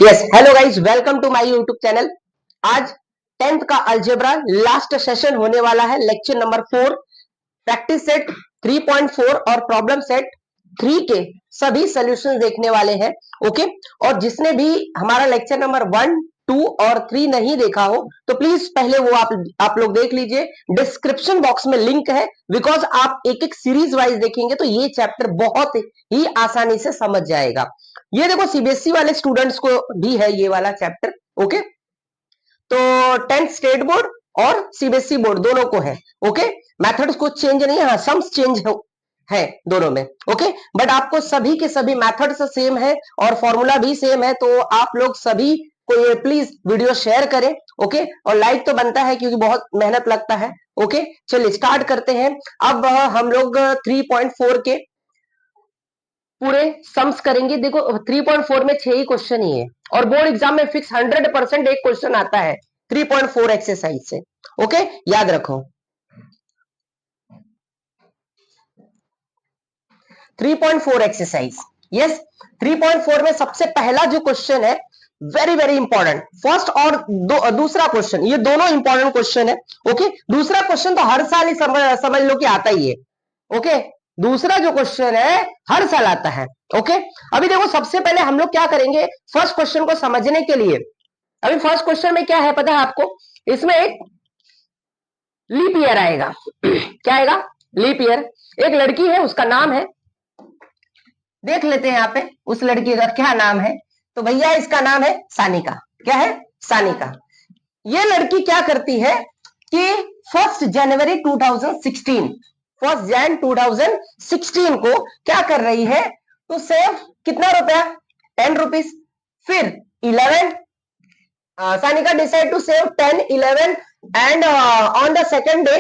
Yes hello guys, welcome to my YouTube channel. आज 10th का algebra last session होने वाला है। लेक्चर नंबर 4 प्रैक्टिस सेट 3.4 और प्रॉब्लम सेट 3 के सभी सॉल्यूशंस देखने वाले हैं। ओके, और जिसने भी हमारा लेक्चर नंबर 1, 2 और 3 नहीं देखा हो तो प्लीज पहले वो आप लोग देख लीजिए। डिस्क्रिप्शन बॉक्स में लिंक है, बिकॉज आप एक एक सीरीज वाइज देखेंगे तो ये चैप्टर बहुत ही आसानी से समझ जाएगा। ये देखो सीबीएसई वाले स्टूडेंट्स को भी है ये वाला चैप्टर। ओके, तो 10th स्टेट बोर्ड और सीबीएसई बोर्ड दोनों को है। ओके, मेथड्स कुछ चेंज नहीं है, हाँ सम्स चेंज है दोनों में। ओके, बट आपको सभी के सभी मेथड्स सेम है और फॉर्मूला भी सेम है, तो आप लोग सभी को ये प्लीज वीडियो शेयर करें। ओके, और लाइक तो बनता है क्योंकि बहुत मेहनत लगता है। ओके, चलिए स्टार्ट करते हैं। अब हम लोग 3.4 के पूरे सम्स करेंगे। देखो 3.4 में 6 ही क्वेश्चन ही है और बोर्ड एग्जाम में फिक्स 100% एक क्वेश्चन आता है 3.4 एक्सरसाइज से। ओके, याद रखो 3.4 एक्सरसाइज। यस, 3.4 में सबसे पहला जो क्वेश्चन है वेरी वेरी इंपॉर्टेंट, फर्स्ट और दूसरा क्वेश्चन, ये दोनों इंपॉर्टेंट क्वेश्चन है। ओके, दूसरा क्वेश्चन तो हर साल ही समझ लो कि आता ही है। ओके, दूसरा जो क्वेश्चन है हर साल आता है। ओके, अभी देखो सबसे पहले हम लोग क्या करेंगे, फर्स्ट क्वेश्चन को समझने के लिए। अभी फर्स्ट क्वेश्चन में क्या है पता है आपको, इसमें एक लीप ईयर आएगा। क्या आएगा? Leap year. एक लड़की है, उसका नाम है, देख लेते हैं यहाँ पे उस लड़की का क्या नाम है। तो भैया इसका नाम है सानिका। क्या है? सानिका। ये लड़की क्या करती है कि 1 जनवरी 2016 को क्या कर रही है, तो सेव कितना रुपया, 10 रुपीज। फिर 11 Sanika decide to save 10, 11 and on the second day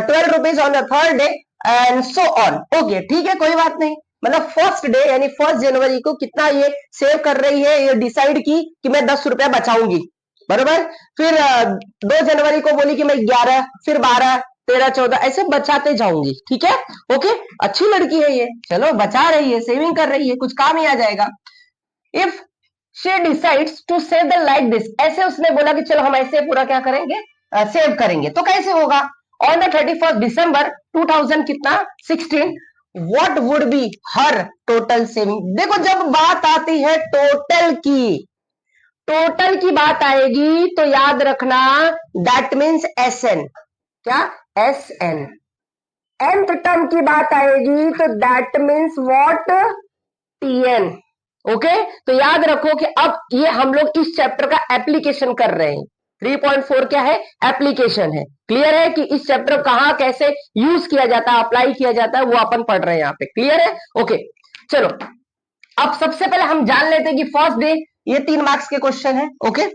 12 rupees, on the third day and so on. Okay, ठीक है, कोई बात नहीं। मतलब फर्स्ट डे यानी 1 जनवरी को कितना ये सेव कर रही है, ये डिसाइड की कि मैं 10 रुपया बचाऊंगी, बरोबर। फिर 2 जनवरी को बोली कि मैं 11, फिर 12, 13, 14 ऐसे बचाते जाऊंगी। ठीक है, ओके, अच्छी लड़की है ये, चलो बचा रही है, सेविंग कर रही है, कुछ काम ही आ जाएगा। If she decides to save the like this, ऐसे उसने बोला कि चलो हम ऐसे पूरा क्या करेंगे, सेव करेंगे, तो कैसे होगा? ऑन द 31 दिसंबर 2000 कितना 16, what would be her total saving. देखो जब बात आती है टोटल की बात आएगी तो याद रखना दैट मीन्स एसएन। क्या? एसएन। nth टर्म की बात आएगी तो that means what? TN. Okay, तो याद रखो कि अब ये हम लोग इस चैप्टर का एप्लीकेशन कर रहे हैं। 3.4 क्या है? एप्लीकेशन है। क्लियर है कि इस चैप्टर कहां कैसे यूज किया जाता है, अप्लाई किया जाता है, वो अपन पढ़ रहे हैं यहाँ पे। क्लियर है? ओके, चलो अब सबसे पहले हम जान लेते हैं कि फर्स्ट डे, ये 3 मार्क्स के क्वेश्चन है। ओके,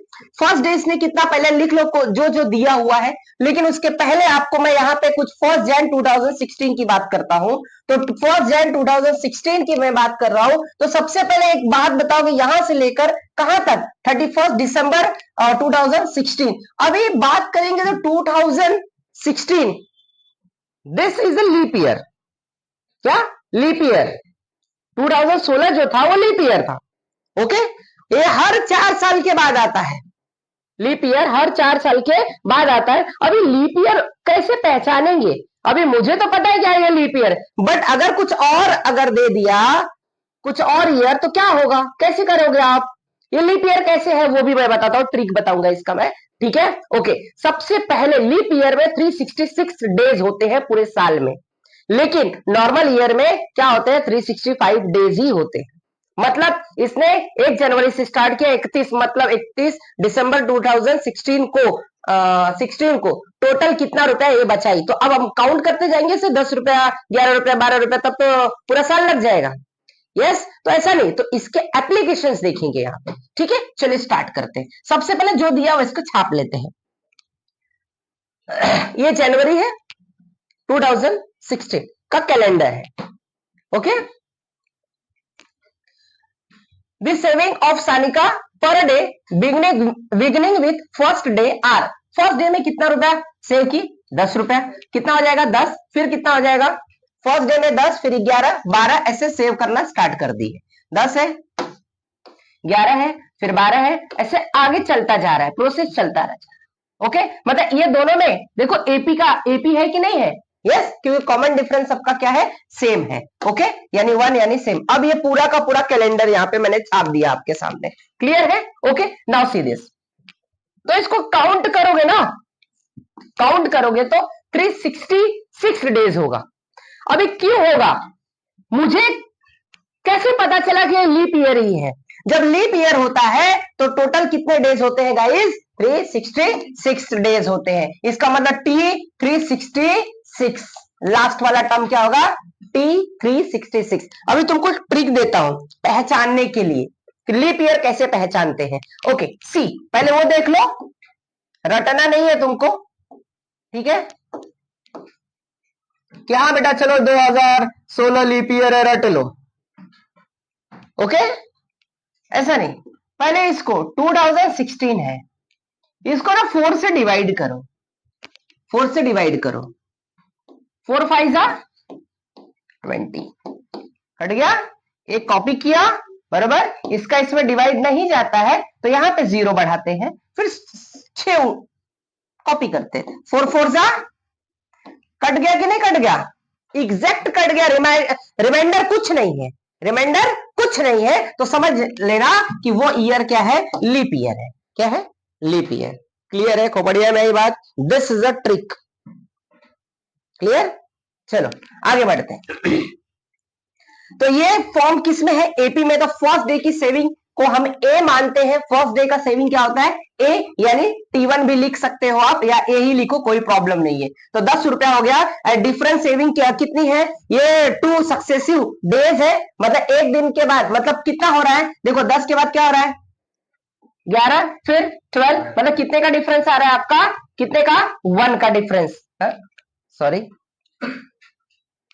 फर्स्ट डे इसने कितना, पहले लिख लो जो जो दिया हुआ है, लेकिन उसके पहले आपको मैं यहाँ पे कुछ 1 जन 2016 की बात करता हूं। तो 1 जन 2016 की मैं बात कर रहा हूं, तो सबसे पहले एक बात बताओ कि यहां से लेकर कहां तक, 31 दिसंबर 2016। अभी बात करेंगे तो 2016 this is a leap year. क्या? Leap year. 2016 जो था वो लीप ईयर था। ओके, ये हर 4 साल के बाद आता है। लीप ईयर हर 4 साल के बाद आता है। अभी लीप ईयर कैसे पहचानेंगे? अभी मुझे तो पता है क्या है लीप ईयर, बट अगर कुछ और अगर दे दिया कुछ और ईयर तो क्या होगा, कैसे करोगे आप? ये लीप ईयर कैसे है वो भी मैं बताता हूँ, ट्रिक बताऊंगा इसका मैं। ठीक है, ओके, सबसे पहले लीप ईयर में 366 डेज होते हैं पूरे साल में, लेकिन नॉर्मल ईयर में क्या होते हैं, 365 डेज ही होते हैं। मतलब इसने 1 जनवरी से स्टार्ट किया, 31 मतलब 31 दिसंबर 2016 को 16 को टोटल कितना रुपया ये बचाई। तो अब हम काउंट करते जाएंगे से 10 रुपया, 11 रुपया, 12 रुपया, तब तो पूरा साल लग जाएगा। यस, तो ऐसा नहीं, तो इसके एप्लीकेशंस देखेंगे यहाँ पे। ठीक है, चलिए स्टार्ट करते हैं। सबसे पहले जो दिया हुआ इसको छाप लेते हैं। ये जनवरी है 2016 का कैलेंडर है। Okay, The saving of Sanika per day beginning with first day are, first day में कितना रुपया सेव की? 10 रुपया। कितना हो जाएगा? 10। फिर कितना हो जाएगा? फर्स्ट डे में 10, फिर 11, 12 ऐसे सेव करना स्टार्ट कर दिए। 10 है, 11 है, फिर 12 है, ऐसे आगे चलता जा रहा है, प्रोसेस चलता रहा है। ओके, मतलब ये दोनों में देखो एपी का एपी है कि नहीं है? यस, क्योंकि कॉमन डिफरेंस सबका क्या है? सेम है। ओके, यानी 1 यानी सेम। अब ये पूरा का पूरा कैलेंडर यहाँ पे मैंने छाप दिया आपके सामने, क्लियर है? Okay, now see this. तो इसको काउंट करोगे ना, काउंट करोगे तो 366 डेज होगा। अभी क्यों होगा, मुझे कैसे पता चला कि ये लीप ईयर ही है? जब लीप ईयर होता है तो टोटल कितने डेज होते हैं गाइस? 366 डेज होते हैं। इसका मतलब टी 366, लास्ट वाला टर्म क्या होगा? टी 366। अभी तुमको ट्रिक देता हूं पहचानने के लिए, लीप ईयर कैसे पहचानते हैं। ओके, सी पहले वो देख लो, रटना नहीं है तुमको, ठीक है? क्या बेटा, चलो 2016 लीप ईयर है, रट लो। ओके, ऐसा नहीं, पहले इसको 2016 है, इसको ना 4 से डिवाइड करो, 4 से डिवाइड करो, 4 5 जा 20, हट गया, एक कॉपी किया, बराबर। इसका इसमें डिवाइड नहीं जाता है तो यहां पे 0 बढ़ाते हैं, फिर 6 कॉपी करते हैं, 4 4 जा, कट गया कि नहीं कट गया? एग्जैक्ट कट गया, रिमाइंडर कुछ नहीं है, रिमाइंडर कुछ नहीं है, तो समझ लेना कि वो ईयर क्या है? लीप ईयर है। क्या है? Leap year. क्लियर है? खोपड़िया में ये बात, this is a trick. Clear? चलो आगे बढ़ते हैं। तो ये फॉर्म किस में है? एपी में। तो फर्स्ट डे की सेविंग को हम ए मानते हैं। फर्स्ट डे का सेविंग क्या होता है? ए, यानी T1 भी लिख सकते हो आप, या ए ही लिखो, कोई प्रॉब्लम नहीं है। तो 10 रुपया हो गया। डिफरेंस सेविंग क्या कितनी है? ये 2 सक्सेसिव डेज है, मतलब एक दिन के बाद, मतलब कितना हो रहा है? देखो 10 के बाद क्या हो रहा है? 11, फिर 12, मतलब कितने का डिफरेंस आ रहा है आपका? कितने का? 1 का डिफरेंस। सॉरी,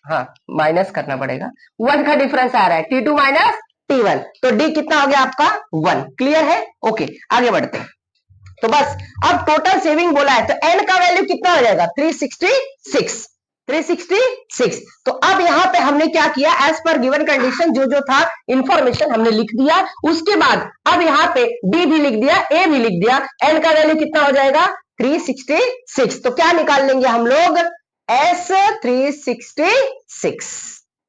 हाँ माइनस करना पड़ेगा, 1 का डिफरेंस आ रहा है, T2 माइनस T1, तो D कितना हो गया आपका? 1। क्लियर है? ओके, आगे बढ़ते हैं। तो बस अब टोटल सेविंग बोला है, तो N का वैल्यू कितना हो जाएगा? 366, 366। तो अब यहां पे हमने क्या किया? एज पर गिवन कंडीशन जो जो था इंफॉर्मेशन हमने लिख दिया, उसके बाद अब यहां पे D भी लिख दिया, A भी लिख दिया। N का वैल्यू कितना हो जाएगा? 366। तो क्या निकाल लेंगे हम लोग? S 366,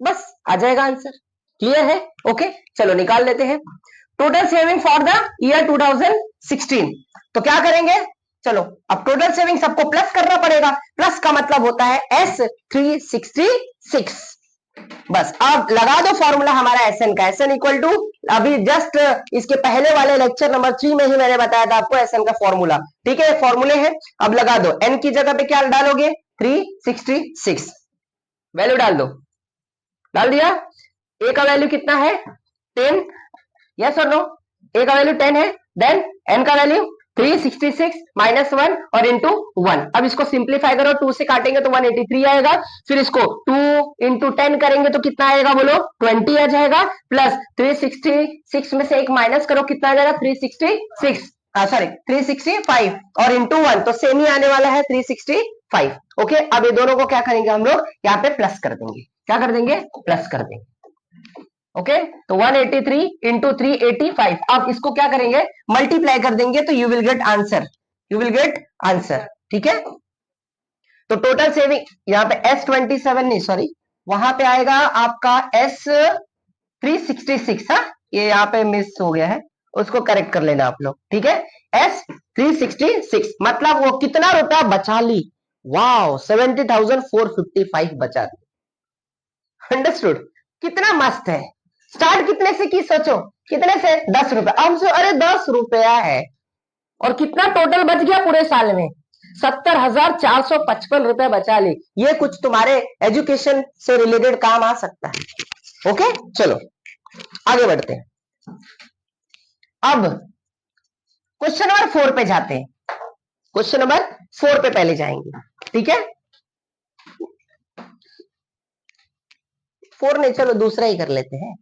बस आ जाएगा आंसर। क्लियर है? ओके, चलो निकाल लेते हैं total saving for the year 2016। तो क्या करेंगे? चलो अब टोटल सेविंग सबको प्लस करना पड़ेगा। प्लस का मतलब होता है S 366। बस अब लगा दो फॉर्मूला हमारा SN का। SN इक्वल टू, अभी जस्ट इसके पहले वाले लेक्चर नंबर 3 में ही मैंने बताया था आपको SN का फॉर्मूला, ठीक है? फॉर्मूले हैं, अब लगा दो। N की जगह पे क्या डालोगे? 366, वैल्यू डाल दो। डाल दिया। ए का वैल्यू कितना है? 10, यस और नो? ए का वैल्यू 10 है, देन एन का वैल्यू 366 माइनस 1 और इंटू 1। अब इसको सिंप्लीफाई करो, 2 से काटेंगे तो 183 आएगा, फिर इसको 2 इंटू 10 करेंगे तो कितना आएगा बोलो? 20 आ जाएगा, प्लस 366 में से एक माइनस करो, कितना आ जाएगा? 366, सॉरी 365 और इंटू 1, तो सेम ही आने वाला है 365। ओके, अब ये दोनों को क्या करेंगे हम लोग? यहाँ पे प्लस कर देंगे। क्या कर देंगे? प्लस कर देंगे। ओके, तो 183 इंटू 385। अब इसको क्या करेंगे? मल्टीप्लाई कर देंगे, तो you will get answer, you will get answer, ठीक है? तो टोटल सेविंग यहाँ पे S27 नहीं, सॉरी, वहां पे आएगा आपका S366। हाँ, ये यहाँ पे मिस हो गया है, उसको करेक्ट कर लेना आप लोग, ठीक है? S366 मतलब वो कितना रुपया बचा ली? वाओ, 70,455 बचा ली। अंडरस्टूड? कितना मस्त है। स्टार्ट कितने से की? सोचो कितने से? 10 रुपए। अब से अरे 10 रुपया है, और कितना टोटल बच गया पूरे साल में? 70,455 रुपए बचा ली। ये कुछ तुम्हारे एजुकेशन से रिलेटेड काम आ सकता है। ओके, चलो आगे बढ़ते हैं। अब क्वेश्चन नंबर 4 पे जाते हैं। क्वेश्चन नंबर 4 पे पहले जाएंगे, ठीक है? 4 नहीं, चलो दूसरा ही कर लेते हैं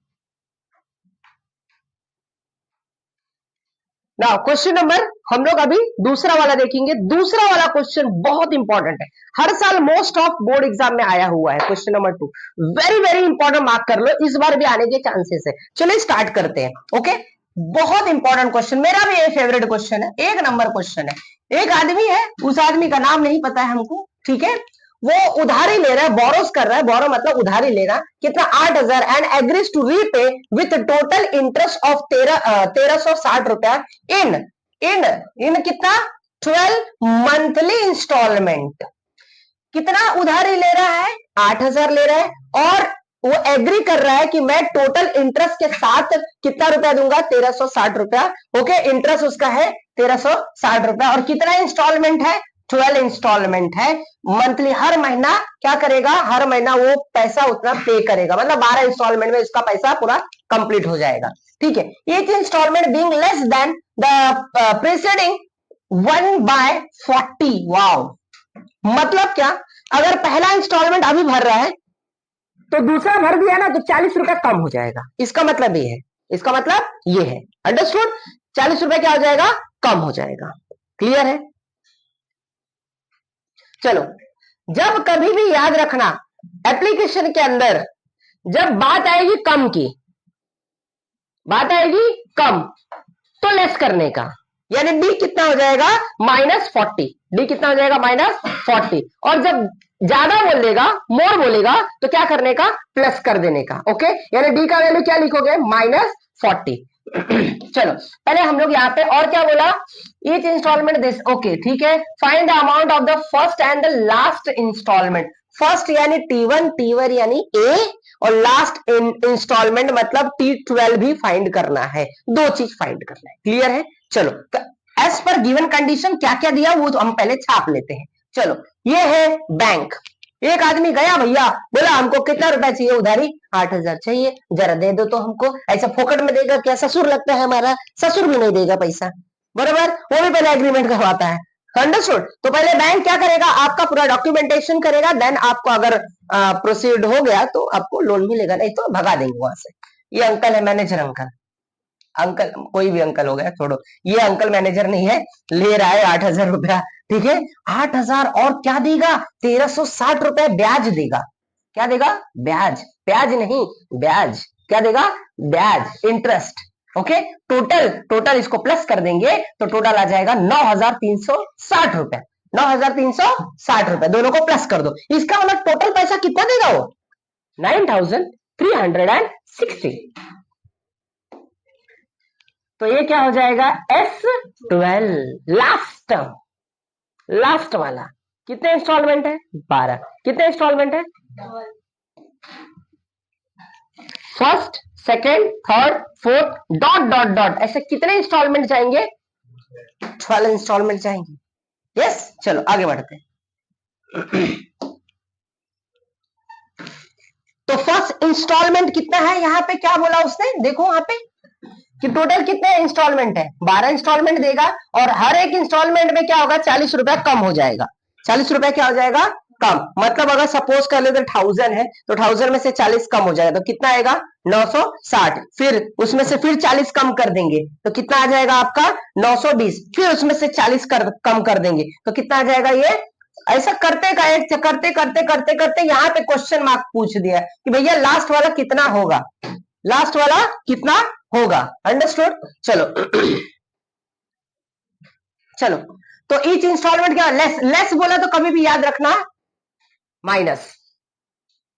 ना। क्वेश्चन नंबर हम लोग अभी दूसरा वाला देखेंगे। दूसरा वाला क्वेश्चन बहुत इंपॉर्टेंट है, हर साल मोस्ट ऑफ बोर्ड एग्जाम में आया हुआ है। Question number 2 very very important, mark कर लो, इस बार भी आने के चांसेस है। चलिए स्टार्ट करते हैं। ओके, बहुत इंपॉर्टेंट क्वेश्चन, मेरा भी ये फेवरेट क्वेश्चन है, एक नंबर क्वेश्चन है। एक आदमी है, उस आदमी का नाम नहीं पता है हमको, ठीक है, वो उधारी ले रहा है, बोरोस कर रहा है, बोरो मतलब उधारी लेना, कितना 8,000 and agrees to repay with total interest of 1360 रुपया इन इन इन कितना 12 मंथली इंस्टॉलमेंट। कितना उधारी ले रहा है, 8,000 ले रहा है, और वो एग्री कर रहा है कि मैं टोटल इंटरेस्ट के साथ कितना रुपया दूंगा, 1360 रुपया। ओके, इंटरेस्ट उसका है 1360 रुपया, और कितना इंस्टॉलमेंट है, 12 इंस्टॉलमेंट है। मंथली हर महीना क्या करेगा, हर महीना वो पैसा उतना पे करेगा, मतलब 12 इंस्टॉलमेंट में उसका पैसा पूरा कंप्लीट हो जाएगा। ठीक है, each instalment being less than the preceding 1/40। Wow, मतलब क्या, अगर पहला इंस्टॉलमेंट अभी भर रहा है तो दूसरा भर दिया ना तो 40 रुपया कम हो जाएगा। इसका मतलब ये है, इसका मतलब ये है, अंडरस्टूड। 40 रुपया क्या हो जाएगा, कम हो जाएगा। क्लियर है? चलो, जब कभी भी याद रखना एप्लीकेशन के अंदर जब बात आएगी कम की, बात आएगी कम, तो लेस करने का, यानी डी कितना हो जाएगा, -40। डी कितना हो जाएगा, -40। और जब ज्यादा बोल देगा, मोर बोलेगा, तो क्या करने का, प्लस कर देने का। ओके, यानी डी का वैल्यू क्या लिखोगे, -40। चलो, पहले हम लोग यहाँ पे और क्या बोला, ईच इंस्टॉलमेंट दिस। ओके, ठीक है, find the amount of the first and the last instalment. First यानी T1, T1 यानी ए, और लास्ट इंस्टॉलमेंट मतलब T12 भी फाइंड करना है। दो चीज फाइंड करना है। क्लियर है? चलो, तो एज पर गिवन कंडीशन क्या क्या दिया वो तो हम पहले छाप लेते हैं। चलो, ये है बैंक। एक आदमी गया भैया, बोला हमको कितना रुपया चाहिए उधारी, 8,000 चाहिए, जरा दे दो तो हमको। ऐसा फोकट में देगा क्या, ससुर लगता है हमारा, ससुर भी नहीं देगा पैसा, बराबर, वो भी पहले एग्रीमेंट करवाता है। अंडरस्टूड? तो पहले बैंक क्या करेगा, आपका पूरा डॉक्यूमेंटेशन करेगा, देन आपको अगर प्रोसीड हो गया तो आपको लोन मिलेगा, नहीं तो भगा देंगे वहां से। ये अंकल है, मैनेजर अंकल, अंकल कोई भी अंकल हो गया, छोड़ो, ये अंकल मैनेजर नहीं है, ले रहा है 8,000 रुपया। ठीक है, 8,000 और क्या देगा, 1360 रुपए ब्याज देगा। क्या देगा, ब्याज, ब्याज नहीं ब्याज, क्या देगा, ब्याज, इंटरेस्ट। ओके, टोटल टोटल इसको प्लस कर देंगे तो टोटल आ जाएगा 9,360 रुपए। 9,360 रुपए, दोनों को प्लस कर दो, इसका मतलब टोटल पैसा कितना देगा वो, 9,360। तो ये क्या हो जाएगा, S12, लास्ट लास्ट वाला। कितने इंस्टॉलमेंट है, 12। कितने इंस्टॉलमेंट है, first, second, third, fourth, dot dot dot, ऐसे कितने इंस्टॉलमेंट जाएंगे, 12 इंस्टॉलमेंट जाएंगे। यस, चलो आगे बढ़ते हैं। तो फर्स्ट इंस्टॉलमेंट कितना है, यहाँ पे क्या बोला उसने, देखो वहां पे कि टोटल कितने इंस्टॉलमेंट है, 12 इंस्टॉलमेंट देगा, और हर एक इंस्टॉलमेंट में क्या होगा, 40 रुपया कम हो जाएगा। 40 रुपया क्या हो जाएगा, कम, मतलब अगर सपोज कर ले तो 1000 है, तो 1000 में से 40 कम हो जाएगा, तो कितना आएगा, 960। फिर उसमें से फिर 40 कम कर देंगे तो कितना आ जाएगा आपका, 920। फिर उसमें से 40 कम कर देंगे तो कितना आ जाएगा, ये ऐसा करते करते करते करते करते यहाँ पे क्वेश्चन मार्क पूछ दिया कि भैया लास्ट वाला कितना होगा, लास्ट वाला कितना होगा। अंडरस्टूड? चलो चलो, तो ईच इंस्टॉलमेंट क्या, लेस, लेस बोला तो कभी भी याद रखना माइनस,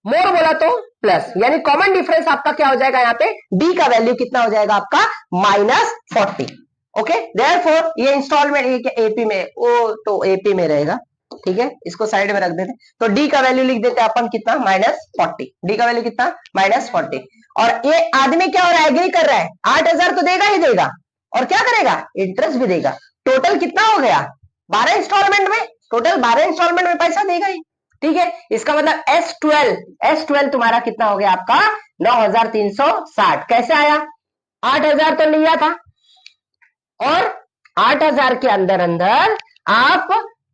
मोर बोला तो प्लस, यानी कॉमन डिफरेंस आपका क्या हो जाएगा, यहाँ पे डी का वैल्यू कितना हो जाएगा आपका, -40। ओके, देयरफॉर ये इंस्टॉलमेंट, ये क्या एपी में, वो तो एपी में रहेगा, ठीक है, इसको साइड में रख देते। तो डी का वैल्यू लिख देते अपन कितना, -40। डी का वैल्यू कितना, -40। और ये आदमी क्या हो रहा है, एग्री कर रहा है, 8,000 तो देगा ही देगा, और क्या करेगा, इंटरेस्ट भी देगा। टोटल कितना हो गया, 12 इंस्टॉलमेंट में, टोटल 12 इंस्टॉलमेंट में पैसा देगा ही। ठीक है, इसका मतलब S12 तुम्हारा कितना हो गया आपका, 9,360। कैसे आया, 8,000 तो लिया था, और 8,000 के अंदर अंदर आप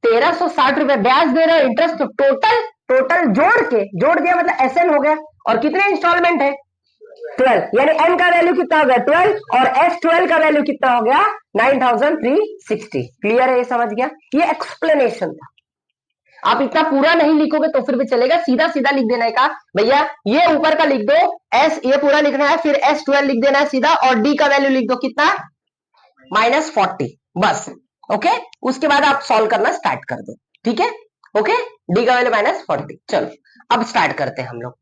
1360 रुपए ब्याज दे रहे हो, इंटरेस्ट, तो टोटल टोटल जोड़ दिया मतलब SN हो गया। और कितने इंस्टॉलमेंट है, 12, यानी N का वैल्यू कितना हो गया, 12, और S12 का वैल्यू कितना हो गया, 9,360। क्लियर है, ये समझ गया, ये एक्सप्लेनेशन था। आप इतना पूरा नहीं लिखोगे तो फिर भी चलेगा, सीधा सीधा लिख देना है का भैया, ये ऊपर का लिख दो एस, ये पूरा लिखना है, फिर S12 लिख देना है सीधा, और डी का वैल्यू लिख दो कितना, -40, बस। ओके, उसके बाद आप सॉल्व करना स्टार्ट कर दो, ठीक है। ओके, डी का वैल्यू -40। चलो अब स्टार्ट करते हैं हम लोग।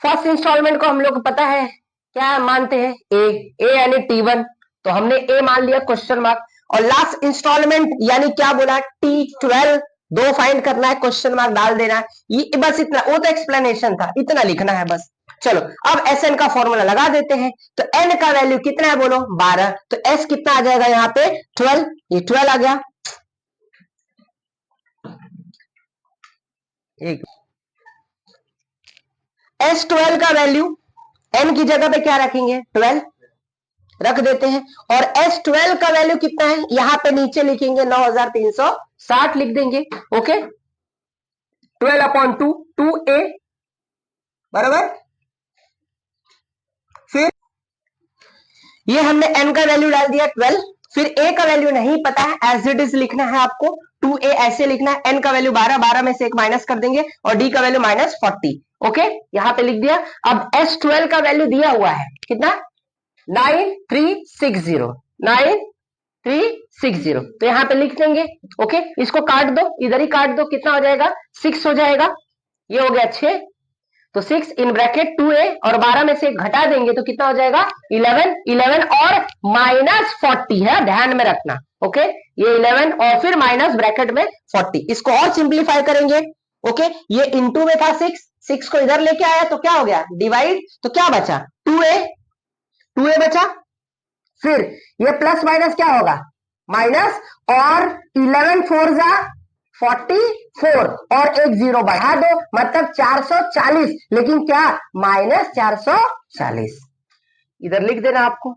फर्स्ट इंस्टॉलमेंट को हम लोग को पता है क्या मानते हैं, ए यानी T1, तो हमने ए मान लिया क्वेश्चन मार्क। और लास्ट इंस्टॉलमेंट यानी क्या बोला, T12, दो फाइंड करना है, क्वेश्चन मार्क डाल देना है, ये बस इतना, वो तो एक्सप्लेनेशन था, इतना लिखना है बस। चलो अब Sn का फॉर्मूला लगा देते हैं, तो n का वैल्यू कितना है बोलो 12, तो S कितना आ जाएगा यहाँ पे 12, ये 12 आ गया। एक S12 का वैल्यू n की जगह पे क्या रखेंगे 12 रख देते हैं, और S12 का वैल्यू कितना है यहां पे नीचे लिखेंगे 9360 लिख देंगे। ओके, 12/2 2a बराबर, फिर ये हमने n का वैल्यू डाल दिया 12, फिर a का वैल्यू नहीं पता है, एज इट इज लिखना है आपको, 2a ऐसे लिखना है, n का वैल्यू 12, 12 में से एक माइनस कर देंगे, और d का वैल्यू -40। ओके, यहां पे लिख दिया। अब S12 का वैल्यू दिया हुआ है कितना 9360, 9360, तो यहां पे लिख देंगे। ओके, इसको काट दो, इधर ही काट दो, कितना हो जाएगा 6 हो जाएगा, ये हो गया 6, तो 6 इन ब्रैकेट 2a, और 12 में से घटा देंगे तो कितना हो जाएगा 11, 11 और -40 है, ध्यान में रखना। ओके, ये 11 और फिर माइनस ब्रैकेट में 40, इसको और सिंप्लीफाई करेंगे। ओके, ये इनटू में था 6, 6 को इधर लेके आया तो क्या हो गया डिवाइड, तो क्या बचा 2a बचा, फिर ये प्लस माइनस क्या होगा माइनस, और 11 4 जा 44, और एक जीरो बढ़ा दो मतलब 440, लेकिन क्या -440, इधर लिख देना आपको।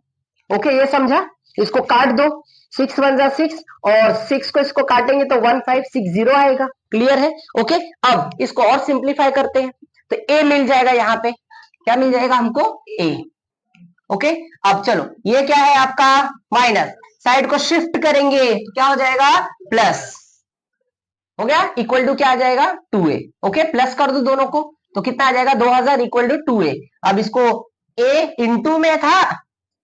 ओके, ये समझा, इसको काट दो, 6 1 जा 6, और 6 को इसको काटेंगे तो 1560 आएगा, क्लियर है। ओके, अब इसको और सिंप्लीफाई करते हैं, तो a मिल जाएगा, यहाँ पे क्या मिल जाएगा हमको a। ओके, अब चलो ये क्या है आपका माइनस, साइड को शिफ्ट करेंगे तो क्या हो जाएगा प्लस, हो गया, इक्वल टू क्या आ जाएगा 2a। ओके, प्लस कर दो दोनों को तो कितना आ जाएगा 2000 इक्वल टू 2a। अब इसको a इंटू में था,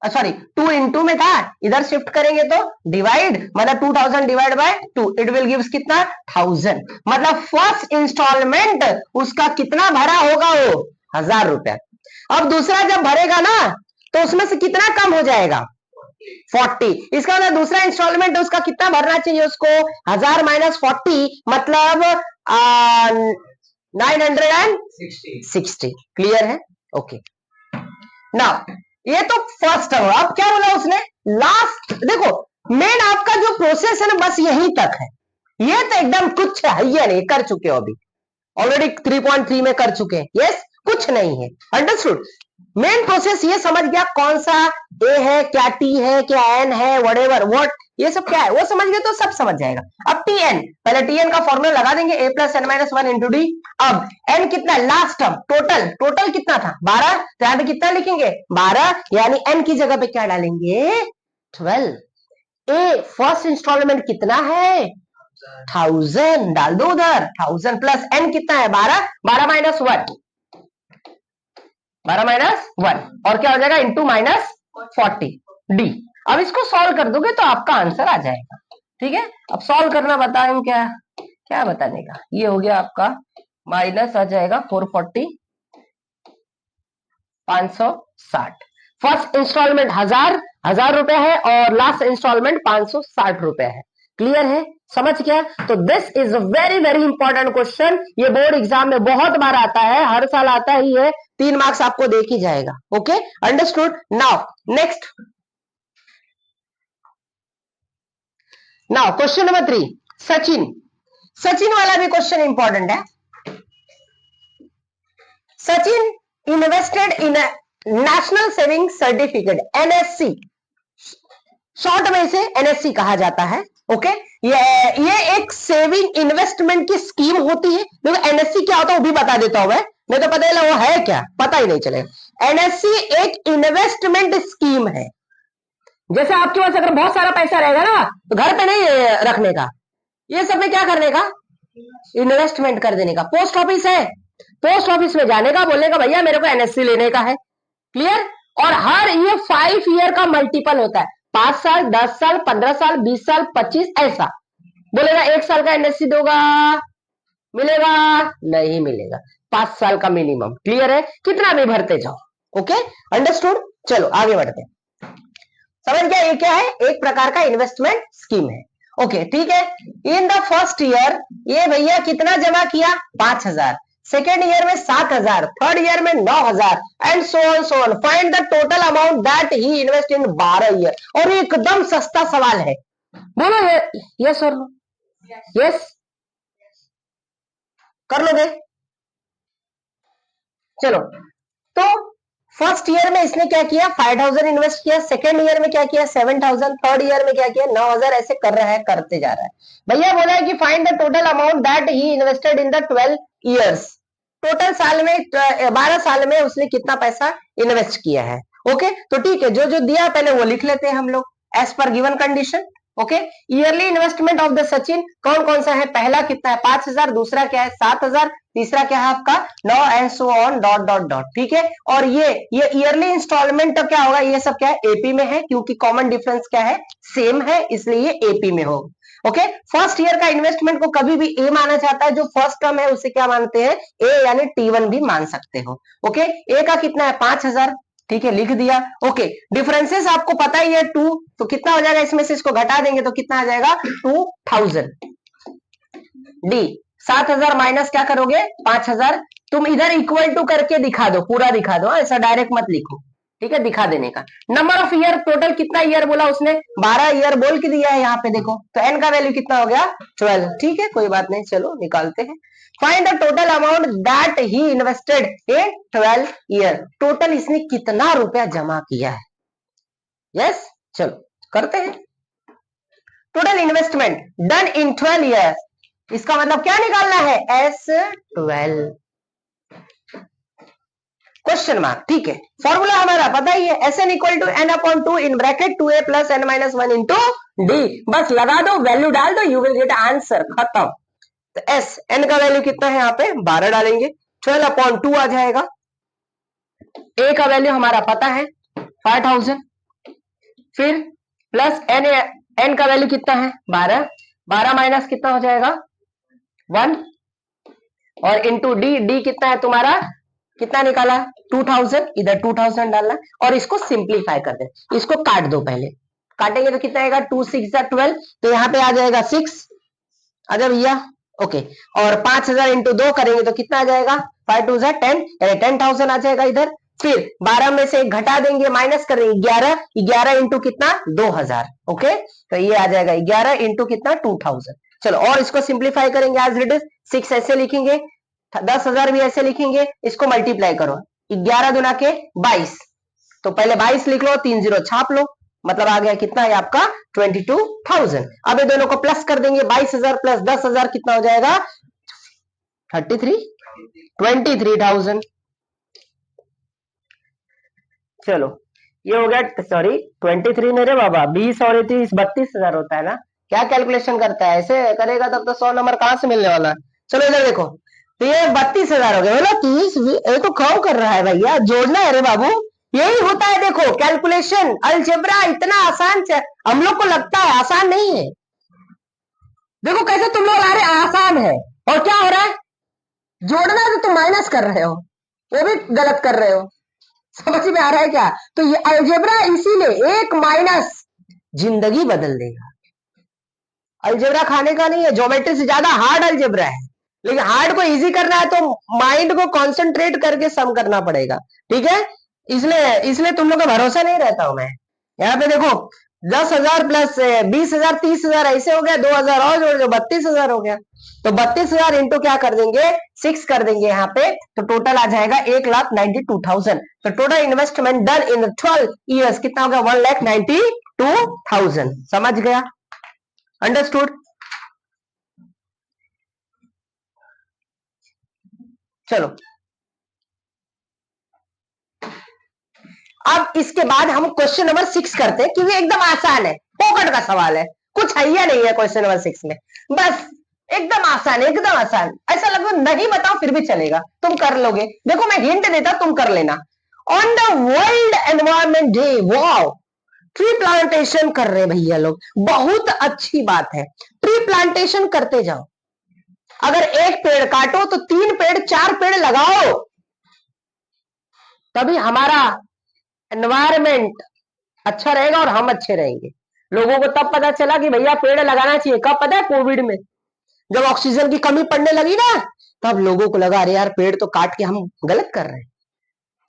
सॉरी 2 इंटू में था, इधर शिफ्ट करेंगे तो डिवाइड, मतलब 2000 divide by 2, it will gives कितना 1000, मतलब फर्स्ट इंस्टॉलमेंट उसका कितना भरा होगा वो 1000 रुपया। अब दूसरा जब भरेगा ना तो उसमें से कितना कम हो जाएगा 40, इसका मतलब दूसरा इंस्टॉलमेंट उसका कितना भरना चाहिए उसको 1000 माइनस 40, मतलब 960। क्लियर है। ओके, नाउ ये तो फर्स्ट है, अब क्या बोला उसने लास्ट, देखो मेन आपका जो प्रोसेस है ना बस यहीं तक है, ये तो एकदम कुछ है ही नहीं, कर चुके हो अभी ऑलरेडी 3.3 में कर चुके हैं, यस कुछ नहीं है, अंडरस्टूड। मेन प्रोसेस ये समझ गया कौन सा ए है, क्या टी है, क्या एन है, व्हाटएवर व्हाट, ये सब क्या है वो समझ गए तो सब समझ जाएगा। अब टी एन, पहले टी एन का फॉर्मूला लगा देंगे, A plus N minus 1 into D. अब एन कितना लास्ट टर्म, टोटल कितना था 12, तो यहां पे कितना लिखेंगे 12, यानी एन की जगह पे क्या डालेंगे 12। ए फर्स्ट इंस्टॉलमेंट कितना है 1000, डाल दो उधर 1000 प्लस एन कितना है 12, 12 माइनस 1, 12 माइनस 1, और क्या हो जाएगा इंटू -40 डी। अब इसको सॉल्व कर दोगे तो आपका आंसर आ जाएगा, ठीक है। अब सॉल्व करना बताएं, क्या क्या बताने का, ये हो गया आपका माइनस आ जाएगा 440 560, फर्स्ट इंस्टॉलमेंट 1000 रुपए है और लास्ट इंस्टॉलमेंट 560 रुपए है, क्लियर है, समझ गया। तो this is a very very important question, ये बोर्ड एग्जाम में बहुत बार आता है, हर साल आता ही है, 3 मार्क्स आपको देख ही जाएगा। Okay, understood. Now question number 3, Sachin वाला भी क्वेश्चन इंपॉर्टेंट है। Sachin invested in national saving certificate NSC, short में इसे एनएससी कहा जाता है। ओके, ये एक सेविंग इन्वेस्टमेंट की स्कीम होती है। देखो एनएससी क्या होता है वो भी बता देता हूं मैं, नहीं तो पता ही वो है क्या, पता ही नहीं चलेगा। एनएससी एक इन्वेस्टमेंट स्कीम है, जैसे आपके पास अगर बहुत सारा पैसा रहेगा ना तो घर पे नहीं रखने का, ये सब में क्या करने का, इन्वेस्टमेंट कर देने का। पोस्ट ऑफिस है, पोस्ट ऑफिस में जाने का, बोलने का भैया मेरे को एनएससी लेने का है, क्लियर। और हर ये 5 ईयर का मल्टीपल होता है, 5 साल, 10 साल, 15 साल, 20 साल, 25, ऐसा। बोलेगा 1 साल का एनएससी दोगा, मिलेगा नहीं मिलेगा, 5 साल का मिनिमम, क्लियर है, कितना भी भरते जाओ, ओके, अंडरस्टूड। चलो आगे बढ़ते हैं, समझ गया ये क्या है, एक प्रकार का इन्वेस्टमेंट स्कीम है, ओके ठीक है। इन द फर्स्ट ईयर ये भैया कितना जमा किया, 5,000, सेकेंड ईयर में 7,000, थर्ड ईयर में 9,000 and so on. Find the total amount that he invest in 12 year. और ये एकदम सस्ता सवाल है, बोलो यस और नो, यस कर लोगे, चलो। तो फर्स्ट ईयर में इसने क्या किया, 5,000 इन्वेस्ट किया, सेकेंड ईयर में क्या किया, 7,000, थर्ड ईयर में क्या किया, 9,000, ऐसे कर रहा है, करते जा रहा है। भैया बोला है कि find the total amount that he invested in the 12 years. Total साल में 12 साल में उसने कितना पैसा इन्वेस्ट किया है, ओके। तो ठीक है, जो जो दिया पहले वो लिख लेते हैं हम लोग, एज पर given condition, okay. Yearly investment of the Sachin कौन कौन सा है, पहला कितना है 5,000, दूसरा क्या है 7,000, तीसरा क्या है आपका 9 and so on dot dot dot, ठीक है। और ये ईयरली इंस्टॉलमेंट क्या होगा, ये सब क्या है एपी में है, क्योंकि कॉमन डिफरेंस क्या है, सेम है, इसलिए ये एपी में होगा, ओके। फर्स्ट ईयर का इन्वेस्टमेंट को कभी भी ए माना जाता है, जो फर्स्ट टर्म है उसे क्या मानते हैं, ए यानी T1 भी मान सकते हो, ओके। ए का कितना है 5,000, ठीक है, लिख दिया, ओके। डिफरेंसेस आपको पता ही है 2, तो कितना हो जाएगा, इसमें से इसको घटा देंगे तो कितना आ जाएगा 2,000। डी 7,000 माइनस क्या करोगे 5,000, तुम इधर इक्वल टू करके दिखा दो, पूरा दिखा दो, ऐसा डायरेक्ट मत लिखो, ठीक है, दिखा देने का। नंबर ऑफ ईयर, टोटल कितना ईयर बोला उसने, 12 ईयर बोल के दिया है यहाँ पे, देखो तो एन का वैल्यू कितना हो गया 12, ठीक है, कोई बात नहीं, चलो निकालते हैं। Find the total amount that he invested in 12 year, total इसने कितना रुपया जमा किया है, यस चलो करते हैं। Total investment done in 12 years, इसका मतलब क्या निकालना है, S12 क्वेश्चन मार्क, ठीक है। फॉर्मूला हमारा पता ही है, Sn equal to n upon 2 in bracket 2a plus n minus 1 into D, बस लगा दो, वैल्यू डाल दो, यू विल गेट आंसर, खत्म। तो s n का वैल्यू कितना है यहाँ पे 12 डालेंगे, 12 अपॉन 2 आ जाएगा, a का वैल्यू हमारा पता है 5,000, फिर प्लस n का वैल्यू कितना है 12, 12 माइनस कितना हो जाएगा 1, और इंटू डी कितना है तुम्हारा, कितना निकाला 2,000, इधर 2,000 डालना, और इसको सिंप्लीफाई कर दे, इसको काट दो, पहले काटेंगे तो कितना आएगा 2 6 12, तो यहाँ पे आ जाएगा 6, अगर भैया ओके, और 5,000 इंटू 2 करेंगे तो कितना आ जाएगा 5 2 10, यानी 10,000 आ जाएगा इधर। फिर 12 में से घटा देंगे, माइनस करेंगे 11, 11 इंटू कितना 2,000, ओके, तो ये आ जाएगा 11 इंटू कितना 2,000। चलो और इसको सिंप्लीफाई करेंगे एज इट इज, 6 ऐसे लिखेंगे, 10,000 भी ऐसे लिखेंगे, इसको मल्टीप्लाई करो, 11 दुना के 22, तो पहले 22 लिख लो, 3 0 छाप लो, मतलब आ गया कितना है आपका 22,000। अब ये दोनों को प्लस कर देंगे, 22,000 प्लस 10,000 कितना हो जाएगा 23,000। चलो ये हो गया, सॉरी 23 मेरे बाबा, 20 और 30 32,000 होता है ना, क्या कैलकुलेशन करता है, ऐसे करेगा तब तो 100 नंबर कहां से मिलने वाला है। चलो इधर देखो, तो ये 32,000 हो गए, बोला 30, ये तो कम कर रहा है भैया, जोड़ना है रे बाबू, यही होता है, देखो कैलकुलेशन अलजेब्रा इतना आसान, हम लोग को लगता है आसान नहीं है, देखो कैसे तुम लोग आ रहे आसान है, और क्या हो रहा है जोड़ना है तो तुम माइनस कर रहे हो, वो भी गलत कर रहे हो, समझ में आ रहा है क्या। तो ये अलजेब्रा इसीलिए एक माइनस जिंदगी बदल देगा, अलजेब्रा खाने का नहीं है, ज्योमेट्री से ज्यादा हार्ड अलजेब्रा है, लेकिन हार्ड को इजी करना है तो माइंड को कंसंट्रेट करके सम करना पड़ेगा, ठीक है, इसलिए तुम लोग का भरोसा नहीं रहता हूं मैं। यहाँ पे देखो 10,000 प्लस 20,000 30,000 ऐसे हो गया, 2,000 और जोड़ दो 32,000 हो गया, तो 32,000 इंटू क्या कर देंगे 6 कर देंगे यहाँ पे, तो टोटल आ जाएगा 1,92,000। तो total investment done in 12 years कितना हो गया 1,92,000, समझ गया, अंडरस्टूड। चलो अब इसके बाद हम क्वेश्चन नंबर 6 करते हैं, क्योंकि एकदम आसान है, पॉकेट का सवाल है, कुछ है या नहीं है क्वेश्चन नंबर 6 में। बस एकदम आसान, एकदम आसान। ऐसा लगभग नहीं बताओ फिर भी चलेगा, तुम कर लोगे। देखो मैं हिंट देता, तुम कर लेना। On the world environment day, wow, tree plantation कर रहे भैया लोग, बहुत अच्छी बात है। ट्री प्लांटेशन करते जाओ। अगर एक पेड़ काटो तो 3 पेड़ 4 पेड़ लगाओ, तभी हमारा एनवायरमेंट अच्छा रहेगा और हम अच्छे रहेंगे। लोगों को तब पता चला कि भैया पेड़ लगाना चाहिए, कब पता है? कोविड में, जब ऑक्सीजन की कमी पड़ने लगी ना, तब लोगों को लगा अरे यार पेड़ तो काट के हम गलत कर रहे हैं।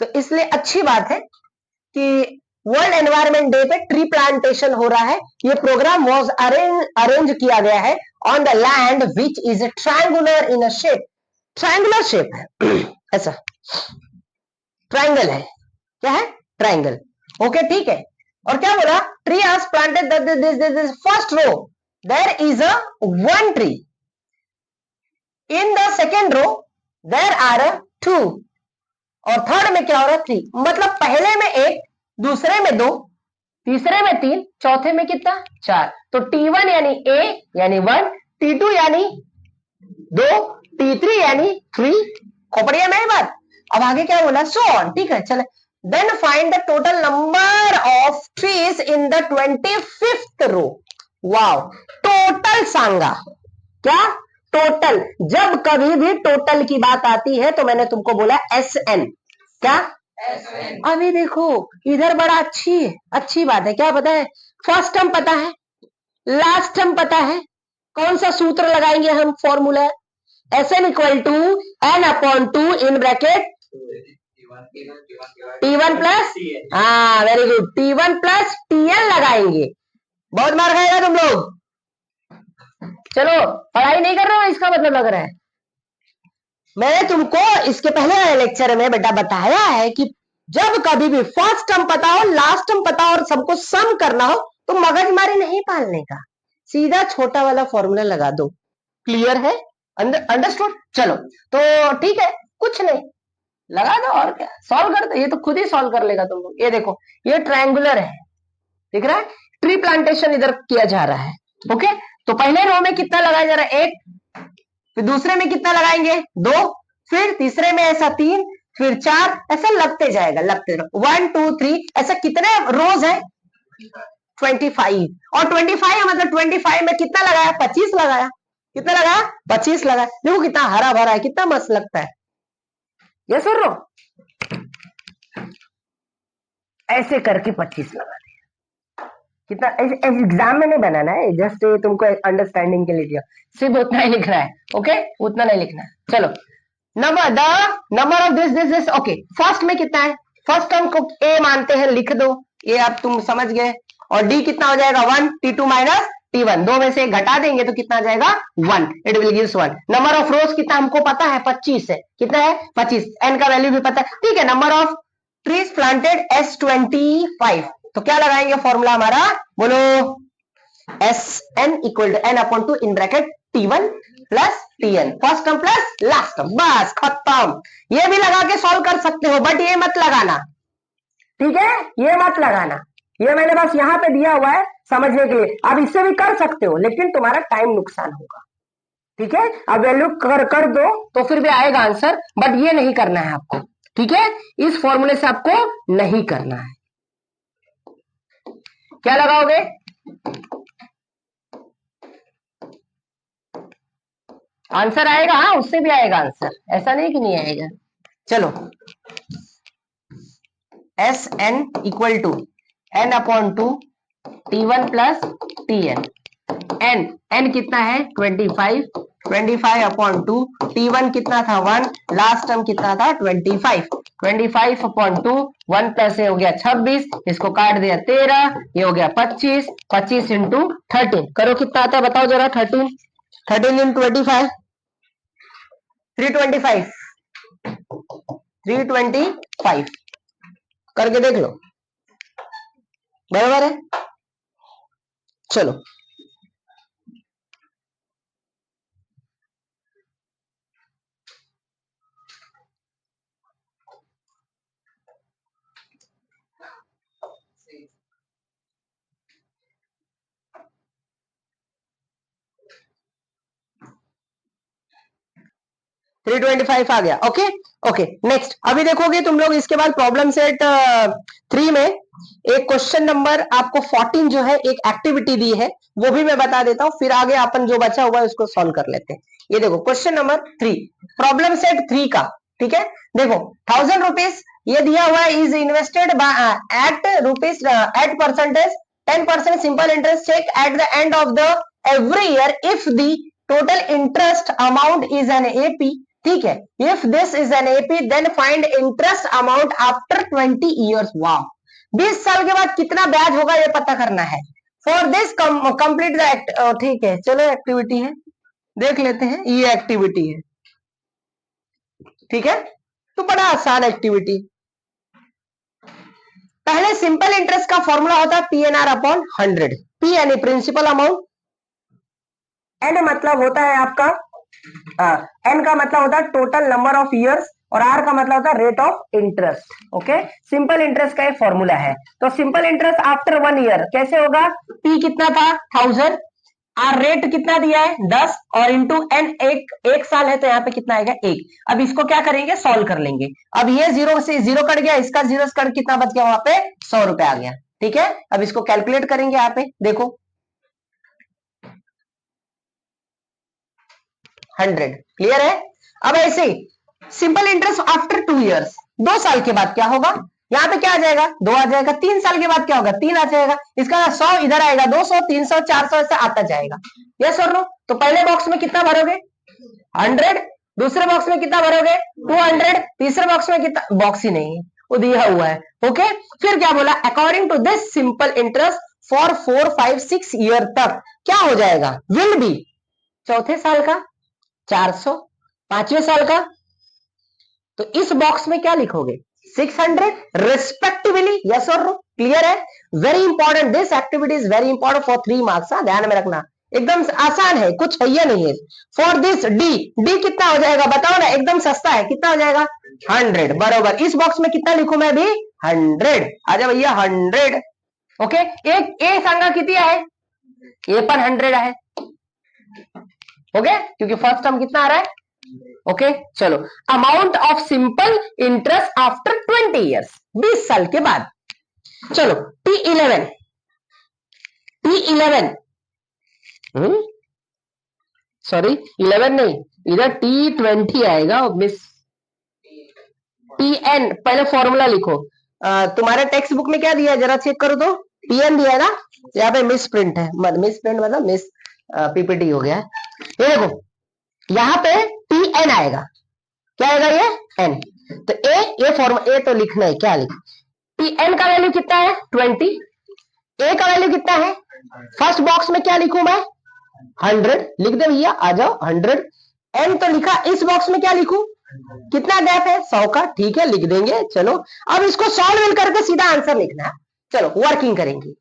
तो इसलिए अच्छी बात है कि वर्ल्ड एनवायरमेंट डे पे ट्री प्लांटेशन हो रहा है। ये प्रोग्राम वॉज अरेंज किया गया है on the land which is triangular in a shape. Triangular shape है ऐसा, ट्रायंगल है, क्या है? ट्रायंगल। ओके ठीक है। और क्या बोला? Tree has planted this first row, there is a one tree, in the second row there are two, और थर्ड में क्या हो रहा है? 3। मतलब पहले में 1, दूसरे में 2, तीसरे में 3, चौथे में कितना? 4। तो T1 यानी A यानी 1, T2 यानी 2, T3 यानी 3। खोपड़िया में बात। अब आगे क्या बोला? सो ऑन, ठीक है चले। Then find the total number of trees in the 25th row. Wow, total सांगा। क्या? टोटल। जब कभी भी टोटल की बात आती है तो मैंने तुमको बोला SN। क्या? अभी देखो इधर बड़ा अच्छी बात है। क्या पता है? फर्स्ट टर्म पता है, लास्ट टर्म पता है। कौन सा सूत्र लगाएंगे हम? Formula SN equal to N/2 in bracket T1 plus, हाँ very good, T1 plus TL लगाएंगे। बहुत मार खाएगा तुम लोग। चलो पढ़ाई नहीं कर रहे हो इसका मतलब लग रहा है। मैंने तुमको इसके पहले वाले लेक्चर में बेटा बताया है कि जब कभी भी फर्स्ट टर्म पता हो, लास्ट टर्म पता हो और सबको सम करना हो तो मगजमारी नहीं पालने का, सीधा छोटा वाला फॉर्मूला लगा दो। क्लियर है? अंडरस्टूड? चलो तो ठीक है, कुछ नहीं, लगा दो और क्या, सॉल्व कर दो। ये तो खुद ही सॉल्व कर लेगा तुम लोग। ये देखो ये ट्रायंगुलर है, दिख रहा है? ट्री प्लांटेशन इधर किया जा रहा है। ओके, तो पहले रो में कितना लगाया जा रहा है? 1, फिर दूसरे में कितना लगाएंगे? 2, फिर तीसरे में ऐसा 3, फिर 4, ऐसा लगते जाएगा, लगते 1 2 3, ऐसा कितने रोज है? 25। और 25 मतलब 25 में कितना लगाया? 25 लगाया। कितना लगाया? 25 लगाया। देखो कितना हरा भरा है, कितना मस्त लगता है। ये सुन लो, ऐसे करके 25 लगा दिया। कितना एग्जाम में नहीं बनाना है, जस्ट तुमको अंडरस्टैंडिंग के लिए दिया, सिर्फ उतना ही लिख रहा है। ओके, उतना नहीं लिखना है। चलो, number of this okay. First में कितना है? फर्स्ट टर्म को ए मानते हैं, लिख दो, ये अब तुम समझ गए। और डी कितना हो जाएगा? 1, T2 माइनस T1, दो में से एक घटा देंगे तो कितना आ जाएगा? 1, it will gives 1। Number of रोज कितना हमको पता है? 25 है। कितना है? 25। एन का वैल्यू भी पता है, ठीक है। Number of trees planted S25। तो क्या लगाएंगे फॉर्मूला हमारा? बोलो। SN equal to N/2 in bracket T1 plus TN, first term plus last term, बस खत्म। ये भी लगा के सॉल्व कर सकते हो, बट ये मत लगाना, ठीक है? ये मत लगाना, ये मैंने बस यहां पे दिया हुआ है समझने के लिए। अब इससे भी कर सकते हो लेकिन तुम्हारा टाइम नुकसान होगा, ठीक है? अब वैल्यू कर दो तो फिर भी आएगा आंसर, बट ये नहीं करना है आपको, ठीक है? इस फॉर्मूले से आपको नहीं करना है। क्या लगाओगे? आंसर आएगा, हाँ उससे भी आएगा आंसर, ऐसा नहीं कि नहीं आएगा। चलो, SN equal to N/2 T1 plus TN। N कितना है? 25, 25/2, T1 कितना था? 1, लास्ट टर्म कितना था? 25, 25/2, 1 प्लस हो गया 26, इसको काट दिया 13, ये हो गया 25, 25 इंटू 13 करो कितना आता है बताओ जरा? 13, 13 इंटू 25, 325, 325 करके देख लो, बराबर है? चलो, 325 आ गया। ओके ओके नेक्स्ट अभी देखोगे तुम लोग इसके बाद प्रॉब्लम सेट 3 में एक क्वेश्चन नंबर आपको 14 जो है एक एक्टिविटी दी है, वो भी मैं बता देता हूं, फिर आगे अपन जो बचा हुआ है उसको सॉल्व कर लेते हैं। ये देखो क्वेश्चन नंबर 3 प्रॉब्लम सेट 3 का, ठीक है। देखो 1000 रुपीज ये दिया हुआ है, is invested at rupees at percentage 10% simple interest check at the end of the every year if the total interest amount is an AP, ठीक है। If this is an AP then find interest amount after 20 years. वाह, 20 साल के बाद कितना ब्याज होगा ये पता करना है। For this complete the act, ठीक है चलो एक्टिविटी है देख लेते हैं, ये एक्टिविटी है, ठीक है। तो बड़ा आसान एक्टिविटी, पहले सिंपल इंटरेस्ट का फॉर्मूला होता है पीएनआर अपॉन 100। पी यानी प्रिंसिपल अमाउंट, एन मतलब होता है आपका एन का मतलब होता है टोटल नंबर ऑफ ईयर्स और आर का मतलब होता है rate of interest. Okay, simple interest का एक फॉर्मूला है। तो सिंपल इंटरेस्ट आफ्टर 1 ईयर कैसे होगा, पी कितना था 1000, आर रेट कितना दिया है 10 और इंटू एन एक साल है तो यहाँ पे कितना आएगा 1। अब इसको क्या करेंगे सॉल्व कर लेंगे। अब ये 0 से 0 कट गया, इसका 0 से कट कितना बच गया, वहां पे 100 रुपए आ गया, ठीक है। अब इसको कैलकुलेट करेंगे, यहाँ पे देखो 100 क्लियर है। अब ऐसे सिंपल इंटरेस्ट आफ्टर 2 ईयर्स, 2 साल के बाद क्या होगा, यहाँ पे क्या आ जाएगा 2 आ जाएगा, 3 साल के बाद क्या होगा 3 आ जाएगा, इसका 100 इधर आएगा, 200 300 400 ऐसे आता जाएगा। यस और नो। तो पहले बॉक्स में कितना भरोगे 100, दूसरे बॉक्स में कितना भरोगे 200, तीसरे बॉक्स में कितना, बॉक्स ही नहीं है वो दिया हुआ है। ओके, फिर क्या बोला, according to this simple interest for 4 5 6 year तक क्या हो जाएगा, विल बी चौथे साल का 400, पांचवें साल का, तो इस बॉक्स में क्या लिखोगे 600 रिस्पेक्टिवली। यस और नो, क्लियर है। Very important, this activity is very important for 3 marks, ध्यान में रखना, एकदम आसान है, कुछ है नहीं है। फॉर दिस डी, डी कितना हो जाएगा बताओ ना, एकदम सस्ता है, कितना हो जाएगा 100 बरोबर। इस बॉक्स में कितना लिखूं मैं भी 100, आजा भैया 100। ओके, एक ए सांगा किती आहे, ए पण 100 आहे। ओके, क्योंकि फर्स्ट टर्म कितना आ रहा है। ओके चलो, amount of simple interest after 20 years, 20 साल के बाद। चलो T11, T11 सॉरी 11 नहीं, इधर T20 आएगा, मिस TN, पहले फॉर्मूला लिखो। तुम्हारे टेक्स्ट बुक में क्या दिया है जरा चेक करो तो, TN दिया है ना, यहाँ पे मिस प्रिंट है, मिस प्रिंट मतलब मिस पीपीटी हो गया है। ये देखो यहाँ पे TN आएगा, क्या आएगा ये N, तो ये फॉर्मूला ए तो लिखना है, क्या लिख, TN का वैल्यू कितना है 20, ए का वैल्यू कितना है, फर्स्ट बॉक्स में क्या लिखूं मैं 100, लिख दे भैया आ जाओ 100, N तो लिखा, इस बॉक्स में क्या लिखूं, कितना गैप है 100 का, ठीक है लिख देंगे। चलो अब इसको सॉल्व करके सीधा आंसर लिखना है। चलो वर्किंग करेंगे,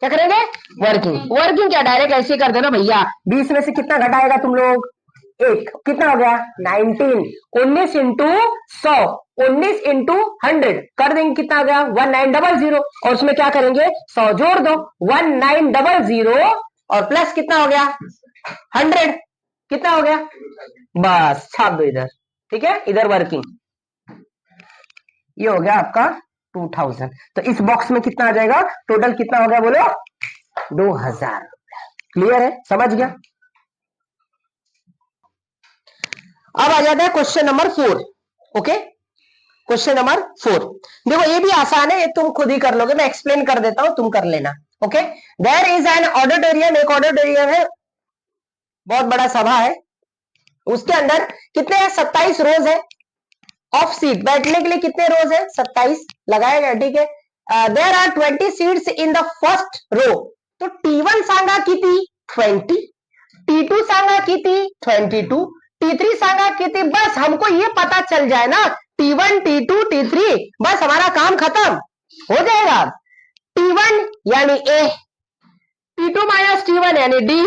क्या करेंगे वर्किंग, वर्किंग क्या डायरेक्ट ऐसे कर देना भैया, 20 में से कितना घटाएगा तुम लोग, एक, कितना हो गया 19, 19 इंटू 100, 19 इंटू 100 कर देंगे, कितना हो गया 1900, और उसमें क्या करेंगे 100 जोड़ दो, 1900 और प्लस कितना हो गया 100, कितना हो गया, बस छाप दो इधर, ठीक है। इधर वर्किंग, ये हो गया आपका 2000, तो इस बॉक्स में कितना आ जाएगा, टोटल कितना हो गया बोलो 2000। क्लियर है, समझ गया। अब आ जाता है question number 4। Okay, question number 4 देखो, ये भी आसान है, ये तुम खुद ही कर लोगे, मैं एक्सप्लेन कर देता हूं, तुम कर लेना। Okay, there is an auditorium, एक ऑडिटोरियम है, बहुत बड़ा सभा है, उसके अंदर कितने हैं 27 रोज है ऑफ सीट, बैठने के लिए कितने रोज है 27 लगाया गया, ठीक है। There are 20 seats in the first row, तो T1 सांगा किती 20, T2 सांगा किती 22, T3 सांगा किती, बस हमको ये पता चल जाए ना T1 T2 T3, बस हमारा काम खत्म हो जाएगा। T1 यानी A, T2 माइनस T1 यानी D,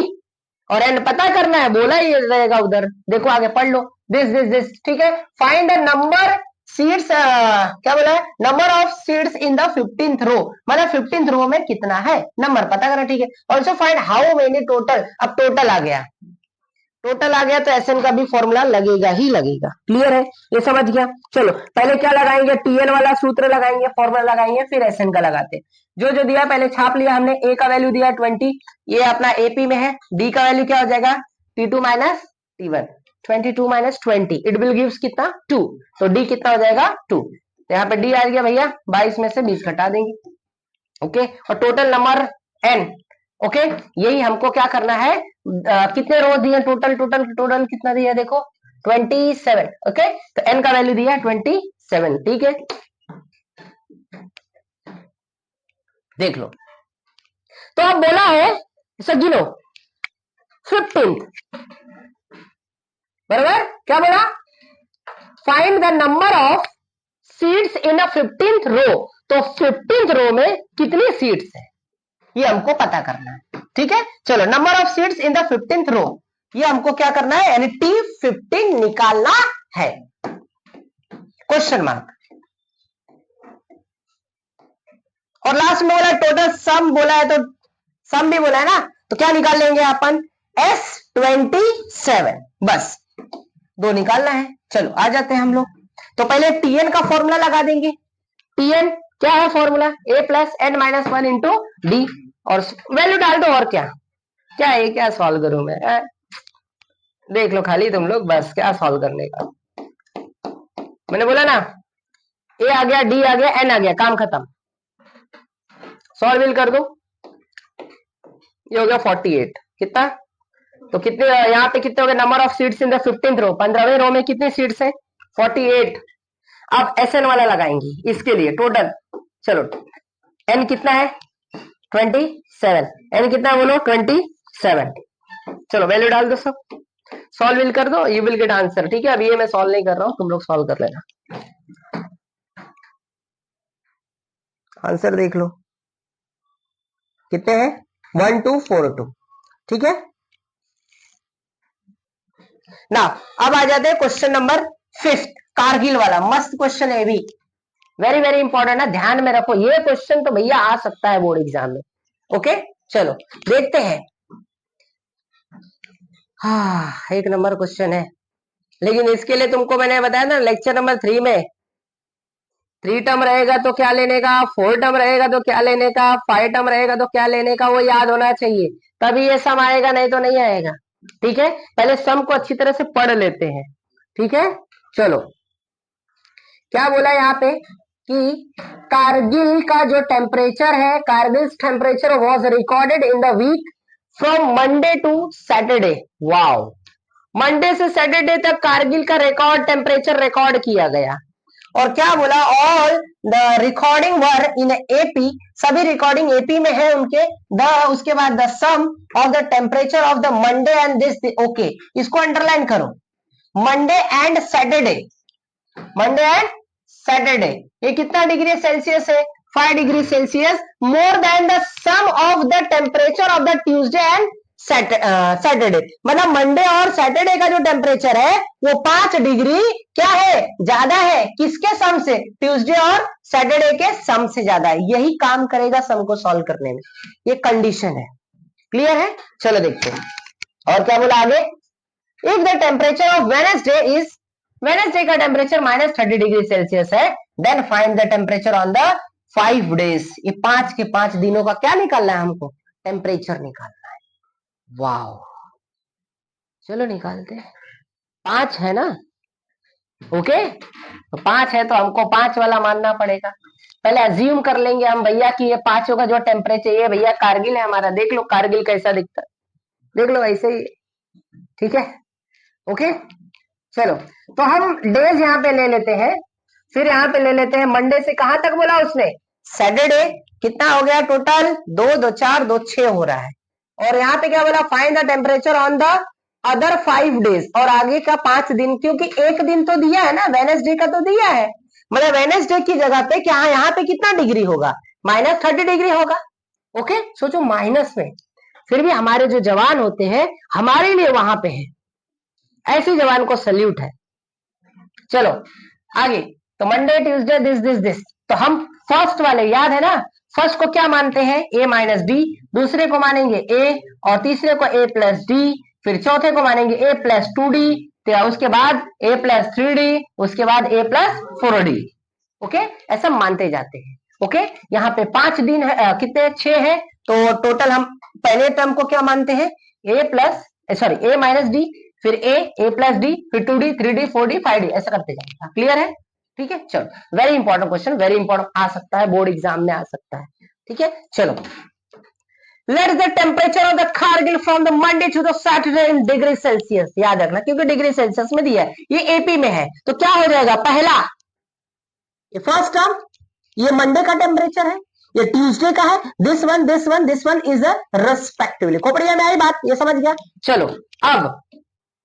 और एन पता करना है, बोला ही रहेगा उधर, देखो आगे पढ़ लो, दिस ठीक है। फाइंड द नंबर सीट्स, क्या बोला है, number of seats in the 15th रो, मतलब 15th रो में कितना है नंबर पता करना, ठीक है। Also find how many total, अब टोटल आ गया, टोटल आ गया तो एसएन का भी फॉर्मूला लगेगा ही लगेगा। क्लियर है, ये समझ गया। चलो पहले क्या लगाएंगे, टीएन वाला सूत्र लगाएंगे, फॉर्मूला लगाएंगे, फिर एसएन का लगाते हैं। जो जो दिया पहले छाप लिया हमने। ए का वैल्यू दिया 20, ये अपना एपी में है। डी का वैल्यू क्या हो जाएगा, T2 minus T1, 22 minus 20 it will gives कितना 2, तो डी कितना हो जाएगा 2। तो यहाँ पे डी आ गया भैया 22 में से 20 घटा देंगे। ओके, और टोटल नंबर n। ओके, यही हमको क्या करना है, कितने रो दिए टोटल, टोटल कितना दिया देखो 27। ओके, तो n का वैल्यू दिया 27। ठीक है, देख लो। तो अब बोला है इसे गिनो 15th, बराबर क्या बोला, find the number of seats in a 15th रो। तो 15th रो में कितनी सीट्स है ये हमको पता करना है। ठीक है, चलो number of seats in the 15th रो, ये हमको क्या करना है, यानी T15 निकालना है, क्वेश्चन मार्क। और लास्ट में बोला टोटल सम बोला है, तो सम भी बोला है ना, तो क्या निकाल लेंगे अपन, S27, बस 2 निकालना है। चलो आ जाते हैं हम लोग। तो पहले टीएन का फॉर्मूला लगा देंगे। टीएन क्या है formula, a plus n minus 1 into D, और वैल्यू डाल दो। और क्या क्या है, क्या सॉल्व करूं मैं, देख लो खाली तुम लोग, बस क्या सॉल्व करने का। मैंने बोला ना, a आ गया, d आ गया, n आ गया, काम खत्म। सॉल्व कर दो, ये हो गया 48। कितना, तो कितने यहाँ पे कितने हो गए, number of seats in the 15th रो, 15वें रो में कितनी सीट्स है 48। अब एसएन वाला लगाएंगे इसके लिए टोटल। चलो एन कितना है 27, एन कितना है बोलो 27। चलो वैल्यू डाल दो सब, सॉल्व कर दो, यू विल गेट आंसर। ठीक है, अभी ये मैं सॉल्व नहीं कर रहा हूं, तुम लोग सॉल्व कर लेना। आंसर देख लो कितने हैं, 1242। ठीक है ना। अब आ जाते हैं क्वेश्चन नंबर 5, कारगिल वाला। मस्त क्वेश्चन है भी, वेरी वेरी इंपॉर्टेंट है, ध्यान में रखो। ये क्वेश्चन तो भैया आ सकता है बोर्ड एग्जाम में। ओके चलो देखते हैं। हाँ, एक नंबर क्वेश्चन है, लेकिन इसके लिए तुमको मैंने बताया ना लेक्चर नंबर 3 में, 3 टर्म रहेगा तो क्या लेने का, 4 टर्म रहेगा तो क्या लेने का, 5 टर्म रहेगा तो क्या लेने का, वो याद होना चाहिए, तभी ये सम आएगा, नहीं तो नहीं आएगा। ठीक है, पहले सम को अच्छी तरह से पढ़ लेते हैं। ठीक है, चलो क्या बोला यहाँ पे कि कारगिल का जो टेम्परेचर है, Kargil temperature was recorded in the week from Monday to Saturday. Wow, Monday से सैटरडे तक कारगिल का रिकॉर्ड टेम्परेचर रिकॉर्ड किया गया। और क्या बोला, all the recording were in AP, सभी रिकॉर्डिंग एपी में है उनके। उसके बाद the sum of the temperature of the Monday and this. Okay, इसको अंडरलाइन करो, Monday and Saturday, Monday and Saturday, ये कितना डिग्री सेल्सियस है, 5 degree Celsius more than the sum of the temperature of the Tuesday and Saturday. मतलब Monday और Saturday का जो temperature है वो 5 डिग्री क्या है, ज्यादा है, किसके सम से, ट्यूसडे और सैटरडे के सम से ज्यादा है। यही काम करेगा सम को सॉल्व करने में, ये कंडीशन है। क्लियर है, चलो देखते हैं और क्या बोला आगे। If the temperature of Wednesday is, Wednesday का टेम्परेचर -30 डिग्री सेल्सियस है, then find the temperature on the 5 days. ये 5 के 5 दिनों का क्या निकालना है हमको, टेम्परेचर निकालना है। वाओ, चलो निकालते हैं। 5 है ना, ओके, तो 5 है तो हमको 5 वाला मानना पड़ेगा। पहले अज्यूम कर लेंगे हम भैया कि ये 5 का जो टेम्परेचर, ये भैया कारगिल है हमारा, देख लो कारगिल कैसा दिखता है, देख लो ऐसे ही। ठीक है, ओके चलो, तो हम डेज यहाँ पे ले लेते हैं, फिर यहाँ पे ले लेते हैं मंडे से कहां तक बोला उसने, सैटरडे। कितना हो गया टोटल, 2 2 4 2 6 हो रहा है। और यहाँ पे क्या बोला, find the temperature on the other 5 days, और आगे का 5 दिन, क्योंकि एक दिन तो दिया है ना, वेडनेसडे का तो दिया है, मतलब वेडनेसडे की जगह पे क्या यहाँ पे कितना डिग्री होगा, -30 डिग्री होगा। ओके, सोचो माइनस में, फिर भी हमारे जो जवान होते हैं हमारे लिए वहां पे है, ऐसे जवान को सल्यूट है। चलो आगे, तो मंडे ट्यूसडे दिस, तो हम फर्स्ट वाले याद है ना, फर्स्ट को क्या मानते हैं, a माइनस डी, दूसरे को मानेंगे a, और तीसरे को a प्लस डी, फिर चौथे को मानेंगे a प्लस 2d, तो उसके बाद a प्लस 3d, उसके बाद a प्लस 4d। ओके, ऐसा मानते जाते हैं। ओके, यहाँ पे 5 दिन है, कितने 6 है, तो टोटल हम पहले टर्म को क्या मानते हैं, a plus sorry a minus D, फिर a प्लस डी, फिर 2d 3d 4d 5d, ऐसा करते जाएंगे। क्लियर है? ठीक है, चलो very important question, very important, आ सकता है बोर्ड एग्जाम में, आ सकता है। ठीक है, चलो let the temperature of the Kargil from the Monday to the Saturday in degree Celsius, याद रखना क्योंकि डिग्री सेल्सियस में दिया है, ये एपी में है, तो क्या हो जाएगा, पहला ये फर्स्ट टर्म, ये मंडे का टेम्परेचर है, ये ट्यूसडे का है, this one is a respectively. खोपड़िया में आई बात, ये समझ गया। चलो अब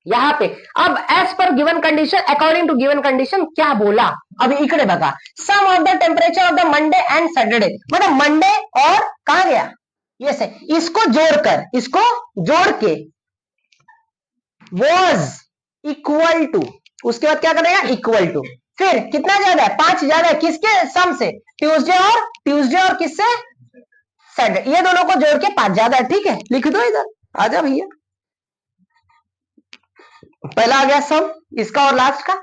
यहाँ पे अब एज पर given condition, according to given condition क्या बोला, अब इकडे बघा, sum of the temperature of the Monday and Saturday, मतलब मंडे और कहा गया ये से, इसको जोड़ के वॉज इक्वल टू, उसके बाद क्या करेगा, इक्वल टू, फिर कितना ज्यादा है, 5 ज्यादा है, किसके सम से, ट्यूसडे और किससे, सैटरडे, ये दोनों को जोड़ के 5 ज्यादा है। ठीक है, लिख दो इधर, आजा भैया, पहला आ गया सम इसका और लास्ट का,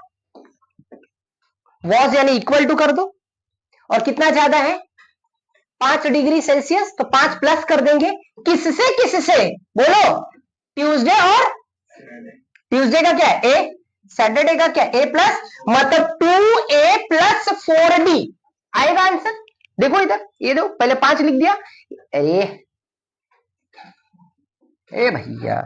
वॉज यानी इक्वल टू कर दो, और कितना ज्यादा है 5 डिग्री सेल्सियस, तो 5 प्लस कर देंगे, किससे बोलो, ट्यूसडे और ट्यूसडे का क्या है ए, सैटरडे का क्या ए प्लस, मतलब 2a प्लस 4d आएगा आंसर। देखो इधर, ये दो पहले 5 लिख दिया, ए भैया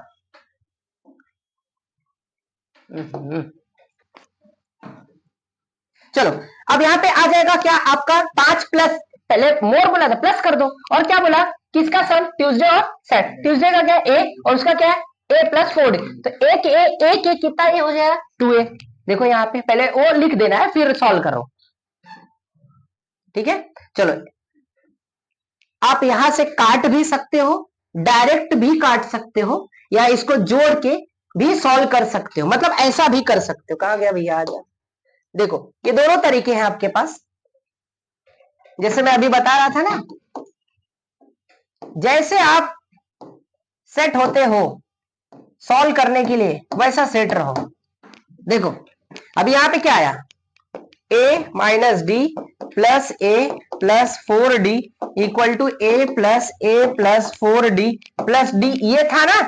चलो अब यहाँ पे आ जाएगा क्या आपका 5 प्लस, पहले मोर बोला था प्लस कर दो, और क्या बोला, किसका सम, ट्यूसडे और सेट, ट्यूसडे का क्या है ए, और उसका क्या है a प्लस 4d, तो एक कितना ये हो जाएगा 2a। देखो यहाँ पे पहले वो लिख देना है, फिर सॉल्व करो। ठीक है, चलो आप यहां से काट भी सकते हो, डायरेक्ट भी काट सकते हो, या इसको जोड़ के भी सॉल्व कर सकते हो, मतलब ऐसा भी कर सकते हो। कहा गया भैया, आ जाओ, देखो ये दोनों तरीके हैं आपके पास, जैसे मैं अभी बता रहा था ना, जैसे आप सेट होते हो सॉल्व करने के लिए, वैसा सेट रहो। देखो अभी यहां पे क्या आया, a minus d plus a plus 4d equal to a plus 4d plus d, ये था ना,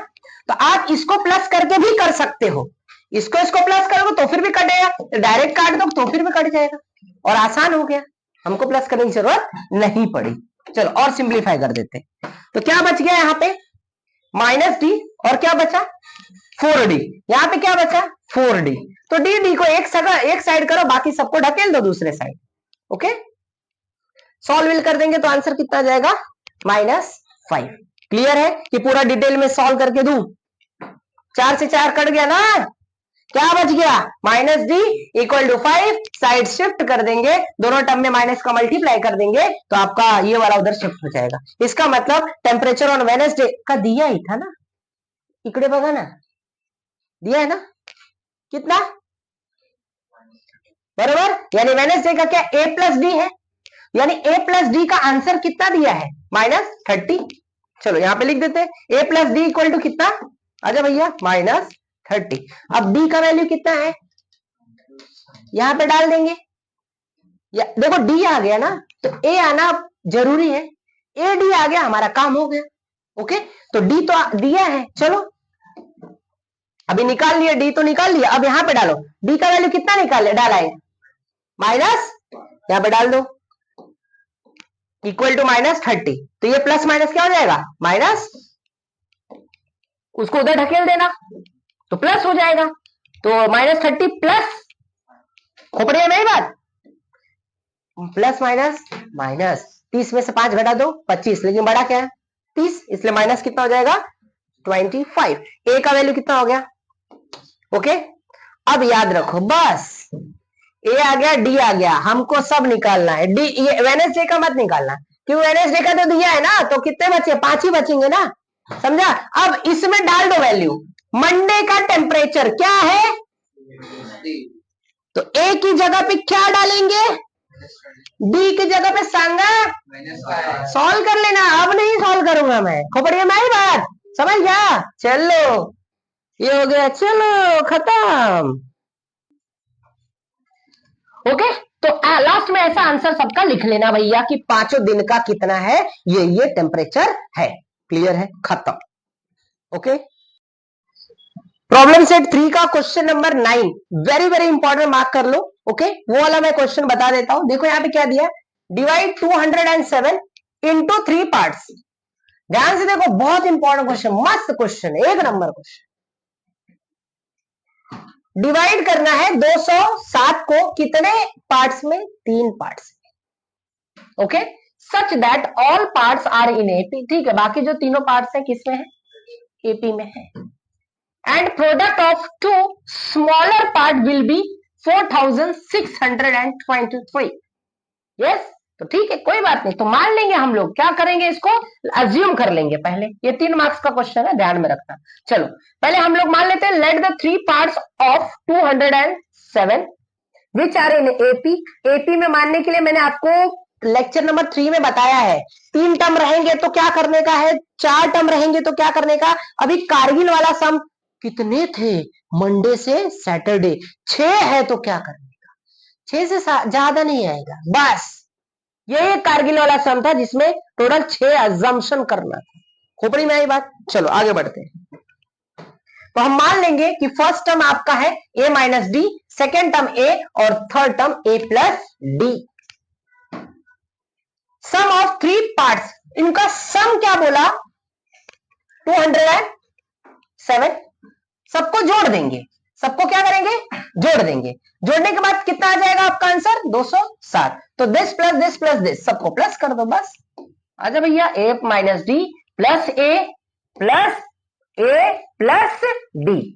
तो आप इसको प्लस करके भी कर सकते हो, इसको प्लस करोगे तो फिर भी कटेगा, डायरेक्ट काट दो तो फिर भी कट जाएगा, और आसान हो गया, हमको प्लस करने की जरूरत नहीं पड़ी। चलो और सिंप्लीफाई कर देते, तो क्या बच गया यहाँ पे माइनस डी, और क्या बचा 4d, यहाँ पे क्या बचा 4d, तो डी को एक साइड करो, बाकी सबको ढकेल दो दूसरे साइड। ओके, सॉल्व कर देंगे तो आंसर कितना आ जाएगा -5। क्लियर है कि पूरा डिटेल में सॉल्व करके दूं, 4 से 4 कट गया ना, क्या बच गया minus d equal to 5, side shift कर देंगे, दोनों टर्म में माइनस का मल्टीप्लाई कर देंगे, तो आपका ये वाला उधर शिफ्ट हो जाएगा। इसका मतलब टेम्परेचर ऑन वेडनेसडे का दिया ही था ना, इकडे बघा ना, दिया है ना, कितना बराबर, यानी वेडनेसडे का क्या a प्लस डी है, यानी a प्लस डी का आंसर कितना दिया है -30। चलो यहां पे लिख देते हैं a plus d equal to कितना, आजा भैया -30। अब d का वैल्यू कितना है, यहां पे डाल देंगे, देखो d आ गया ना, तो a आना जरूरी है, a d आ गया, हमारा काम हो गया। ओके, तो d तो दिया है, चलो अभी निकाल लिया, d तो निकाल लिया, अब यहां पे डालो, d का वैल्यू कितना निकाल डाला है माइनस, यहां पे डाल दो इक्वल टू -30, तो ये प्लस माइनस क्या हो जाएगा माइनस, उसको उधर ढकेल देना तो प्लस हो जाएगा, तो -30 प्लस, खोपड़िया में ही बात, प्लस माइनस 30 में से 5 घटा दो 25, लेकिन बड़ा क्या है 30, इसलिए माइनस कितना हो जाएगा 25। ए का वैल्यू कितना हो गया। ओके, अब याद रखो बस, ए आ गया डी आ गया, हमको सब निकालना है, डी ये वेडनेसडे का मत निकालना, क्योंकि वेडनेसडे का तो दिया है ना, तो कितने बचे 5 ही बचेंगे ना, समझा। अब इसमें डाल दो वैल्यू, मंडे का टेम्परेचर क्या है, तो ए की जगह पे क्या डालेंगे, डी की जगह पे सांगा, सॉल्व कर लेना, अब नहीं सॉल्व करूंगा मैं, खोपड़िया में आई बात, समझ गया। चलो ये हो गया, चलो खत्म। ओके, तो लास्ट में ऐसा आंसर सबका लिख लेना भैया कि 5 दिन का कितना है, ये टेम्परेचर है। क्लियर है, खत्म। ओके, प्रॉब्लम सेट 3 का question number 9 very very important, mark कर लो। ओके, वो वाला मैं क्वेश्चन बता देता हूं। देखो यहां पे क्या दिया, डिवाइड 207 इंटू 3 पार्ट्स। ध्यान से देखो, बहुत इंपॉर्टेंट क्वेश्चन, मस्त क्वेश्चन, एक नंबर क्वेश्चन। डिवाइड करना है 207 को कितने पार्ट्स में, 3 parts. Okay, such that all parts are in AP. ठीक है, बाकी जो तीनों पार्ट्स हैं किसमें है, एपी में है। And product of two smaller part will be 4623। Yes, तो ठीक है, कोई बात नहीं, तो मान लेंगे हम लोग, क्या करेंगे, इसको अज्यूम कर लेंगे पहले। ये 3 मार्क्स का क्वेश्चन है, ध्यान में रखना। चलो पहले हम लोग मान लेते हैं, let the 3 parts of 207 which are in AP. AP में मानने के लिए मैंने आपको लेक्चर नंबर 3 में बताया है, 3 टर्म रहेंगे तो क्या करने का है, 4 टर्म रहेंगे तो क्या करने का। अभी कारगिल वाला सम कितने थे, मंडे से सैटरडे, 6 है तो क्या करने का, 6 से ज्यादा नहीं आएगा बस। ये कारगिल वाला सम था जिसमें टोटल 6 अजम्पशन करना था। खोपड़ी में आई बात। चलो आगे बढ़ते हैं। तो हम मान लेंगे कि फर्स्ट टर्म आपका है a minus d, second term a और third term a plus d. Sum of 3 parts, इनका सम क्या बोला, 207। सबको जोड़ देंगे, सबको क्या करेंगे, जोड़ देंगे। जोड़ने के बाद कितना आ जाएगा आपका आंसर, 207। तो दिस प्लस दिस सबको प्लस कर दो बस। आजा भैया, a minus d plus a plus D,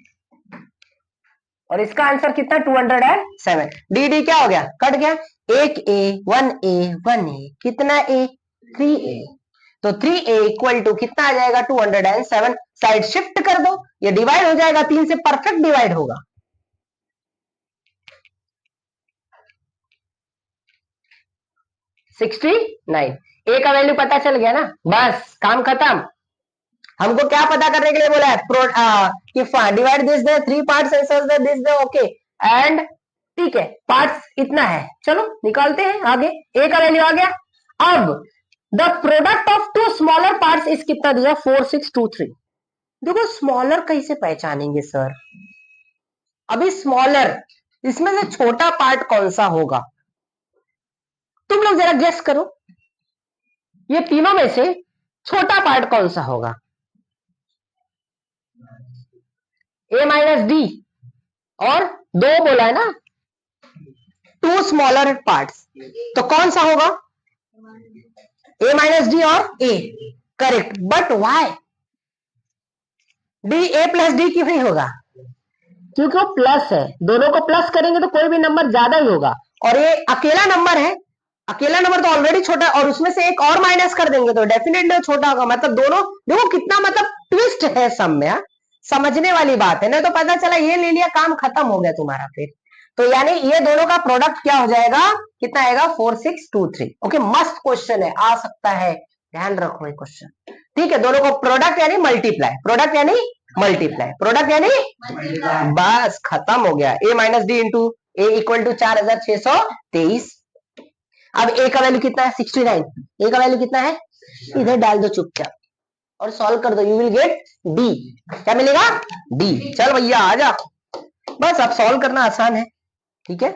और इसका आंसर कितना, 207। डी डी क्या हो गया, कट गया, एक a 1a कितना a, 3a। तो 3a इक्वल टू कितना आ जाएगा, 207। साइड शिफ्ट कर दो, ये डिवाइड हो जाएगा, 3 से परफेक्ट डिवाइड होगा। सिक्सटी 9 a का वैल्यू पता चल गया ना, बस काम खत्म। हमको क्या पता करने के लिए बोला है, कि divide this the 3 parts this the, okay and, ठीक है, पार्ट्स इतना है। चलो निकालते हैं आगे, a का वैल्यू आ गया। अब the product of 2 smaller parts इस कितना दिया, 4623। देखो स्मॉलर कैसे पहचानेंगे सर, अभी स्मॉलर, इसमें से छोटा पार्ट कौन सा होगा, तुम लोग जरा गेस करो, ये तीनों में से छोटा पार्ट कौन सा होगा, a माइनस डी और 2 बोला है ना, 2 स्मॉलर पार्ट्स, तो कौन सा होगा, a माइनस डी और a, correct. But why D, a plus D क्यों नहीं होगा, क्योंकि वो प्लस है, दोनों को प्लस करेंगे तो कोई भी नंबर ज्यादा ही होगा, और ये अकेला नंबर है, अकेला नंबर तो ऑलरेडी छोटा, और उसमें से एक और माइनस कर देंगे तो डेफिनेटली छोटा होगा। मतलब दोनों, देखो कितना मतलब ट्विस्ट है सब में, समझने वाली बात है ना। तो पता चला ये ले लिया, काम खत्म हो गया तुम्हारा फिर। तो यानी ये दोनों का प्रोडक्ट क्या हो जाएगा, कितना आएगा, 4623। ओके, मस्त क्वेश्चन है, आ सकता है, ध्यान रखो ये क्वेश्चन। ठीक है, दोनों को प्रोडक्ट यानी मल्टीप्लाई, प्रोडक्ट यानी मल्टीप्लाई, प्रोडक्ट यानी बस खत्म हो गया। a minus d into a equal to 4623। अब a का वैल्यू कितना है, 69। a का वैल्यू कितना है, इधर डाल दो चुपचाप और सॉल्व कर दो, यू विल गेट d। क्या मिलेगा, d। चल भैया आ जा, बस अब सॉल्व करना आसान है। ठीक है,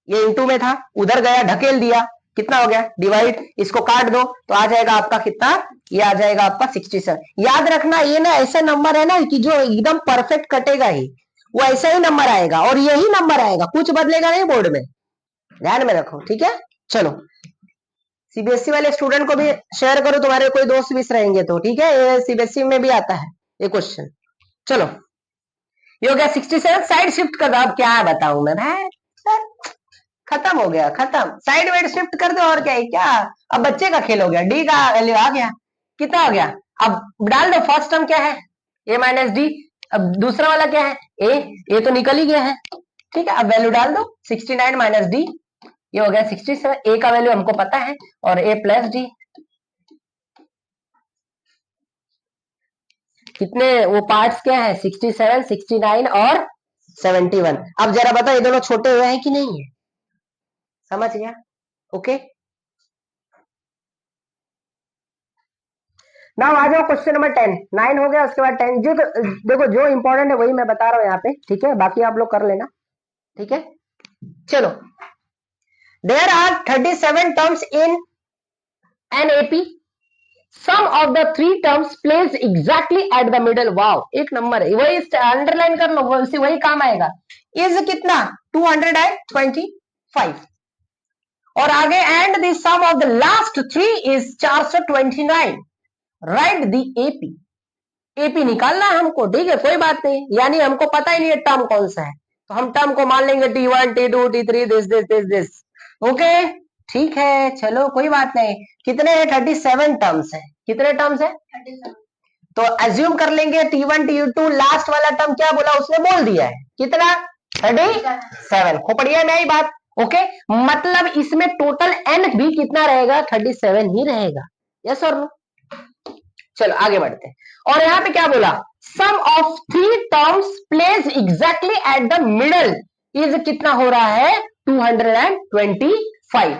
ये इंटू में था, उधर गया ढकेल दिया, कितना हो गया, डिवाइड, इसको काट दो तो आ जाएगा आपका कितना, ये आ जाएगा आपका 67। याद रखना ये ना ऐसा नंबर है ना कि जो एकदम परफेक्ट कटेगा ही, वो ऐसा ही नंबर आएगा और यही नंबर आएगा, कुछ बदलेगा नहीं बोर्ड में, ध्यान में रखो। ठीक है, चलो सीबीएसई वाले स्टूडेंट को भी शेयर करो, तुम्हारे कोई दोस्त भी रहेंगे तो। ठीक है, ये सीबीएसई में भी आता है ये क्वेश्चन। चलो ये हो गया 67, साइड शिफ्ट कर दो। अब क्या बताऊं मैं भाई, खत्म हो गया, खत्म, साइड वाइड शिफ्ट कर दो, और क्या है, क्या अब बच्चे का खेल हो गया। डी का वैल्यू आ गया, कितना हो गया, अब डाल दो, फर्स्ट टर्म क्या है, a माइनस डी, अब दूसरा वाला क्या है, a तो निकल ही गया है। ठीक है, अब वैल्यू डाल दो, 69 माइनस डी, ये हो गया 67। a का वैल्यू हमको पता है, और a प्लस डी, कितने वो पार्ट्स क्या है, 67, 69 और 71। अब जरा बताओ ये दोनों छोटे हुए हैं कि नहीं है, समझ गया? ओके, नाउ आ जाओ क्वेश्चन नंबर 10। 9 हो गया, उसके बाद 10। जो देखो जो इंपॉर्टेंट है वही मैं बता रहा हूं यहाँ पे, ठीक है, बाकी आप लोग कर लेना, ठीक है। चलो, there are 37 terms in an AP, sum of the 3 terms place exactly at the middle. Wow, एक नंबर है, वही अंडरलाइन कर लो, वही काम आएगा। इज कितना, 225, और आगे and the sum of the last 3 is 429, right the AP. AP निकालना है हमको, ठीक है, कोई बात नहीं, यानी हमको पता ही नहीं है टर्म कौन सा है, तो हम टर्म को मान लेंगे T1, T2, T3, this. Okay, ठीक है, चलो कोई बात नहीं। कितने हैं, 37 टर्म्स है। कितने टर्म्स है, 37। तो एज्यूम कर लेंगे T1, T2, लास्ट वाला टर्म क्या बोला, उसने बोल दिया है कितना, 37। खोपड़िया में आई बात। ओके, मतलब इसमें टोटल एन भी कितना रहेगा, 37 ही रहेगा। यस और नो? चलो आगे बढ़ते हैं। और यहां पे क्या बोला, sum of 3 terms place exactly at the middle is कितना हो रहा है, 225।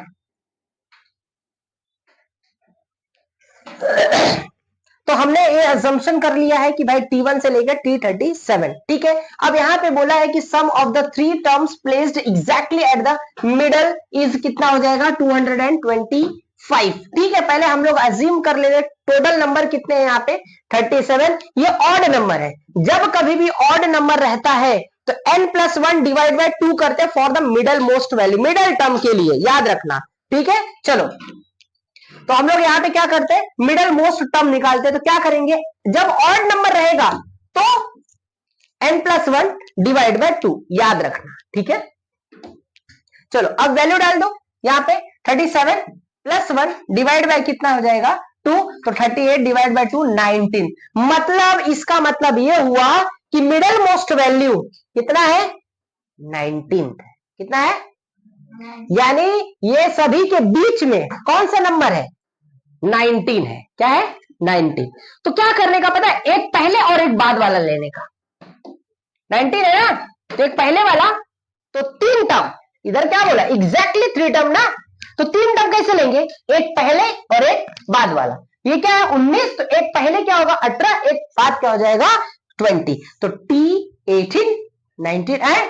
तो हमने ये अजम्पशन कर लिया है कि भाई T1 से लेकर T37, ठीक है। अब यहां पे बोला है कि sum of the 3 terms placed exactly at the middle is कितना हो जाएगा, 225, ठीक है। पहले हम लोग अज्यूम कर ले, टोटल नंबर कितने हैं यहाँ पे, 37। ये ऑड नंबर है, जब कभी भी ऑड नंबर रहता है तो n+1 डिवाइड बाय 2 करते हैं for the middle most value, middle term के लिए, याद रखना, ठीक है। चलो, तो हम लोग यहाँ पे क्या करते हैं, मिडल मोस्ट टर्म निकालते हैं। तो क्या करेंगे, जब ऑड नंबर रहेगा तो n+1 डिवाइड बाय 2, याद रखना, ठीक है। चलो अब वैल्यू डाल दो यहाँ पे, 37 + 1 डिवाइड बाय कितना हो जाएगा, 2, तो 38 डिवाइड बाय 2, 19। मतलब इसका मतलब ये हुआ कि मिडल मोस्ट वैल्यू कितना है, 19। कितना है, यानी ये सभी के बीच में कौन सा नंबर है, 19 है। क्या है, 19। तो क्या करने का पता है, एक पहले और एक बाद वाला लेने का। 19 है ना, तो एक पहले वाला, तो 3 टर्म, इधर क्या बोला, एग्जैक्टली 3 टर्म ना, तो 3 टर्म कैसे लेंगे, एक पहले और एक बाद वाला। ये क्या है, 19, तो एक पहले क्या होगा, 18, एक बाद क्या हो जाएगा, 20। तो T18, 19 एंड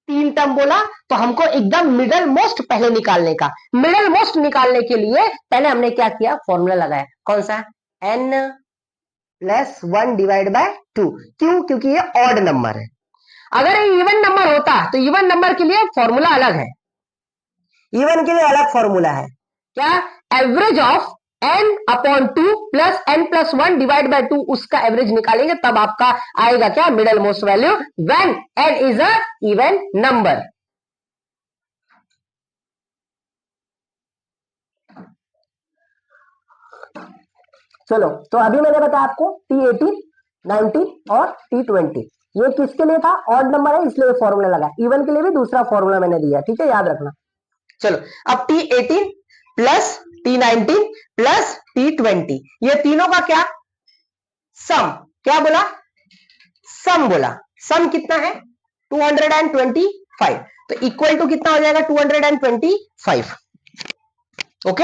3 टर्म बोला, तो हमको एकदम मिडल मोस्ट पहले निकालने का। मिडल मोस्ट निकालने के लिए पहले हमने क्या किया, फॉर्मूला लगाया, कौन सा, n+1 डिवाइड बाय 2। क्यों, क्योंकि ये ऑड नंबर है। अगर ये इवन नंबर होता तो इवन नंबर के लिए फॉर्मूला अलग है, इवन के लिए अलग फॉर्मूला है, क्या, average of n/2 plus n+1 divide by 2, उसका एवरेज निकालेंगे, तब आपका आएगा क्या, middle most value, when n is a even number. चलो, तो अभी मैंने बताया आपको T18, 19 और T20, ये किसके लिए था, ऑड नंबर है इसलिए फॉर्मूला लगा। इवन के लिए भी दूसरा फॉर्मूला मैंने दिया, ठीक है, याद रखना। चलो, अब T18 plus T19 plus T20, ये तीनों का क्या, सम, क्या बोला, सम बोला। सम कितना है, 225, तो इक्वल टू कितना हो जाएगा, 225। ओके,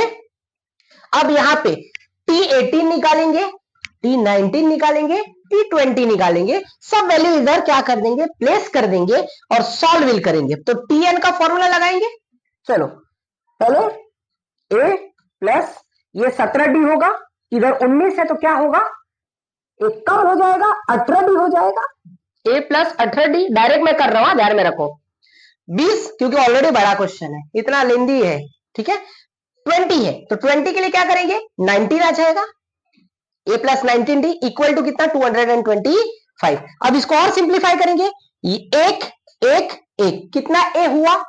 अब यहां पे T18 निकालेंगे, T19 निकालेंगे, T20 निकालेंगे, सब वैल्यू इधर क्या कर देंगे, प्लेस कर देंगे और सॉल्व विल करेंगे। तो Tn का फॉर्मूला लगाएंगे। चलो, पहले a प्लस ये 17d होगा, इधर 19 है तो क्या होगा, एक कम हो जाएगा, 18d हो जाएगा। a प्लस 18d डायरेक्ट मैं कर रहा हूं, ध्यान में रखो, 20, क्योंकि ऑलरेडी बड़ा क्वेश्चन है, इतना लेंदी है, ठीक है। 20 है तो 20 के लिए क्या करेंगे, 19 आ जाएगा, a plus 19d equal to कितना, 225। अब इसको और सिंप्लीफाई करेंगे, एक एक एक, कितना a हुआ,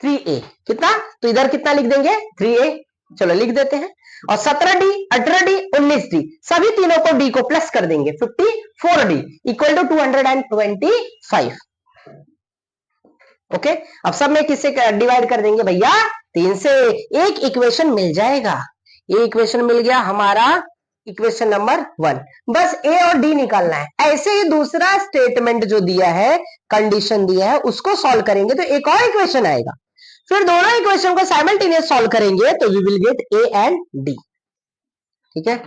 3a, कितना, तो इधर कितना लिख देंगे, 3a। चलो लिख देते हैं, और 17d, 18d, 19d, सभी तीनों को d को प्लस कर देंगे, 54d इक्वल टू 225। ओके, अब सब में किससे डिवाइड कर देंगे भैया, 3 से। एक इक्वेशन मिल जाएगा, ये इक्वेशन मिल गया हमारा इक्वेशन नंबर 1। बस ए और डी निकालना है। ऐसे ही दूसरा स्टेटमेंट जो दिया है, कंडीशन दिया है, उसको सॉल्व करेंगे तो एक और इक्वेशन आएगा। फिर दोनों इक्वेशन को साइमल्टेनियस सॉल्व करेंगे तो we will get a and d. ठीक है,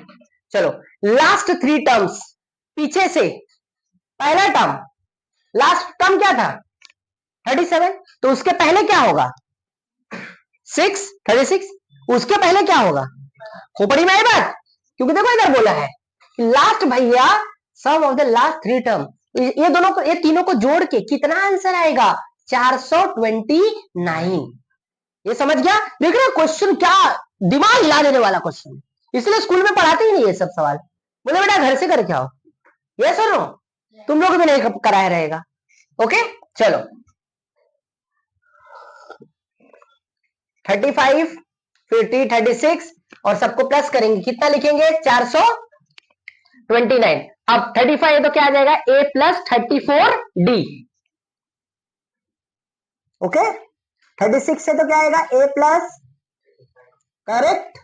चलो लास्ट 3 टर्म्स पीछे से। पहला टर्म, लास्ट टर्म क्या था 37, तो उसके पहले क्या होगा 6, 36। उसके पहले क्या होगा, खोपड़ी में आई बात, क्योंकि देखो इधर बोला है लास्ट भैया सम ऑफ द लास्ट 3 टर्म। ये दोनों को, ये तीनों को जोड़ के कितना आंसर आएगा 429। ये समझ गया। देख रहे क्वेश्चन क्या दिमाग हिला देने वाला क्वेश्चन, इसलिए स्कूल में पढ़ाते ही नहीं ये सब सवाल। बोले बेटा घर से करके आओ, ये सुनो तुम लोग भी नहीं कराया रहेगा। ओके चलो 35 50 36 और सबको प्लस करेंगे, कितना लिखेंगे 429। अब 35 है तो क्या आ जाएगा a प्लस 34d। ओके 36 से तो क्या आएगा a प्लस, करेक्ट।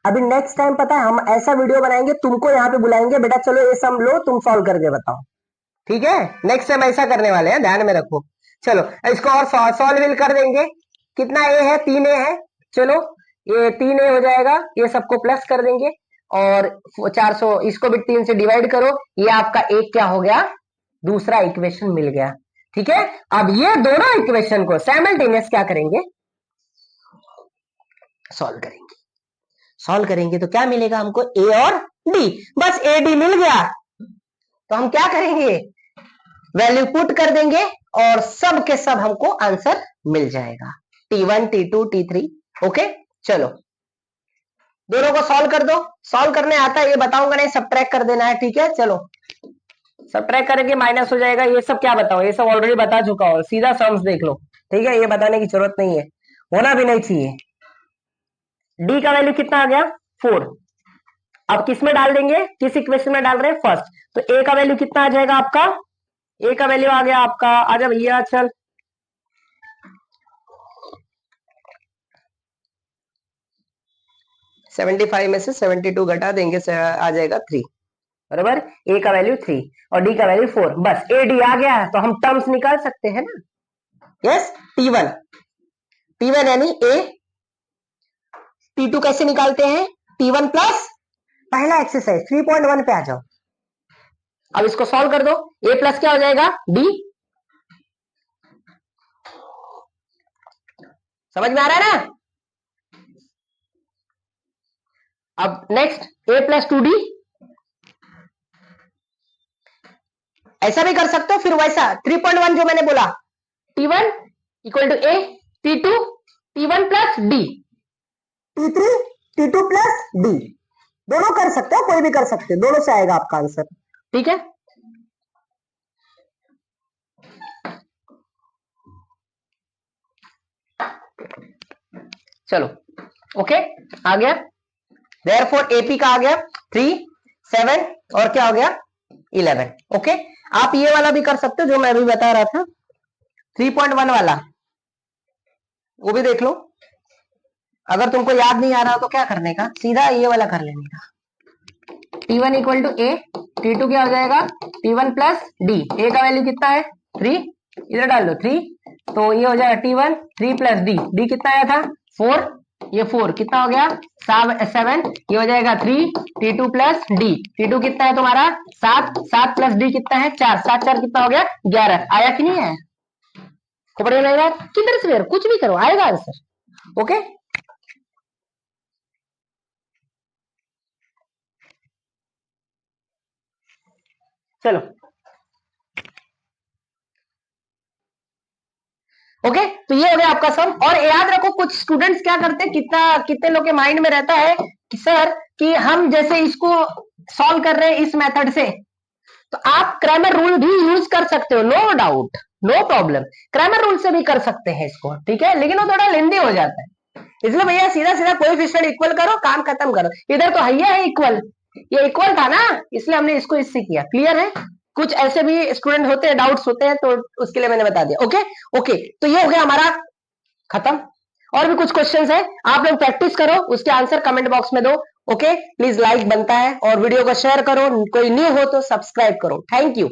अभी नेक्स्ट टाइम पता है हम ऐसा वीडियो बनाएंगे, तुमको यहाँ पे बुलाएंगे, बेटा चलो ये सम लो, तुम सॉल्व करके बताओ। ठीक है, नेक्स्ट टाइम ऐसा करने वाले हैं, ध्यान में रखो। चलो इसको और सॉल्व कर देंगे। कितना ए है 3 ए है, चलो ये 3 ए हो जाएगा, ये सबको प्लस कर देंगे और 400 इसको भी 3 से डिवाइड करो, ये आपका एक क्या हो गया दूसरा इक्वेशन मिल गया। ठीक है, अब ये दोनों इक्वेशन को साइमल्टेनियस क्या करेंगे सॉल्व करेंगे। सॉल्व करेंगे तो क्या मिलेगा हमको ए और डी। बस ए डी मिल गया तो हम क्या करेंगे वैल्यू पुट कर देंगे और सब के सब हमको आंसर मिल जाएगा T1 T2 T3। ओके चलो दोनों को सॉल्व कर दो। सॉल्व करने आता है ये बताऊंगा नहीं, सब्ट्रैक्ट कर देना है। ठीक है चलो सब्ट्रैक्ट करेंगे माइनस हो जाएगा। ये सब क्या बताओ, ये सब ऑलरेडी बता चुका हो, सीधा सम्स देख लो। ठीक है, ये बताने की जरूरत नहीं है, होना भी नहीं चाहिए। डी का वैल्यू कितना आ गया 4। अब किस में डाल देंगे, किस इक्वेशन में डाल रहे हैं फर्स्ट, तो ए का वैल्यू कितना आ जाएगा आपका, ए का वैल्यू आ गया आपका, आजा भैया चल 75 में से 72 घटा देंगे आ जाएगा 3, बराबर। ए का वैल्यू 3 और डी का वैल्यू 4। बस ए डी आ गया तो हम टर्म्स निकाल सकते हैं ना। यस T1 यानी ए, T2 कैसे निकालते हैं T1 प्लस पहला एक्सरसाइज 3.1 पे आ जाओ। अब इसको सॉल्व कर दो, a प्लस क्या हो जाएगा d। समझ में आ रहा है ना। अब नेक्स्ट a प्लस 2d, ऐसा भी कर सकते हो, फिर वैसा 3.1 जो मैंने बोला T1 equal to a, T2 T1 plus d, T3 T2 plus d। दोनों कर सकते हो, कोई भी कर सकते हो, दोनों से आएगा आपका आंसर। ठीक है चलो ओके आ गया। देयरफॉर एपी का आ गया 3 7 और क्या हो गया 11। ओके आप ये वाला भी कर सकते हो जो मैं अभी बता रहा था 3.1 वाला, वो भी देख लो। अगर तुमको याद नहीं आ रहा तो क्या करने का, सीधा ये वाला कर लेने का। T1 equal to A, T2 क्या हो जाएगा T1 प्लस डी। ए का वैल्यू कितना है 3, इधर डाल दो 3, तो ये हो जाएगा T1 3 प्लस डी। डी कितना आया था 4, ये 4 कितना हो गया 7, ये हो जाएगा 3 T2 प्लस डी। T2 कितना है तुम्हारा 7, 7 प्लस डी कितना है 4, 7 4 कितना हो गया 11। आया कि नहीं आया, खबर नहीं किधर से कुछ भी करो आएगा आंसर। ओके चलो ओके तो ये हो गया आपका सम। और याद रखो कुछ स्टूडेंट्स क्या करते हैं, कितने लोग के माइंड में रहता है कि सर कि हम जैसे इसको सॉल्व कर रहे हैं इस मेथड से, तो आप क्रैमर रूल भी यूज कर सकते हो, no doubt no problem, Cramer rule से भी कर सकते हैं इसको। ठीक है, लेकिन वो थोड़ा लेंदी हो जाता है, इसलिए भैया सीधा सीधा कोएफिशिएंट इक्वल करो, काम खत्म करो। इधर तो है इक्वल, ये इक्वल था ना, इसलिए हमने इसको इससे किया। क्लियर है, कुछ ऐसे भी स्टूडेंट होते हैं डाउट्स होते हैं, तो उसके लिए मैंने बता दिया। ओके ओके तो ये हो गया हमारा खत्म। और भी कुछ क्वेश्चंस है, आप लोग प्रैक्टिस करो, उसके आंसर कमेंट बॉक्स में दो। ओके, प्लीज लाइक बनता है और वीडियो को शेयर करो, कोई न्यू हो तो सब्सक्राइब करो। Thank you.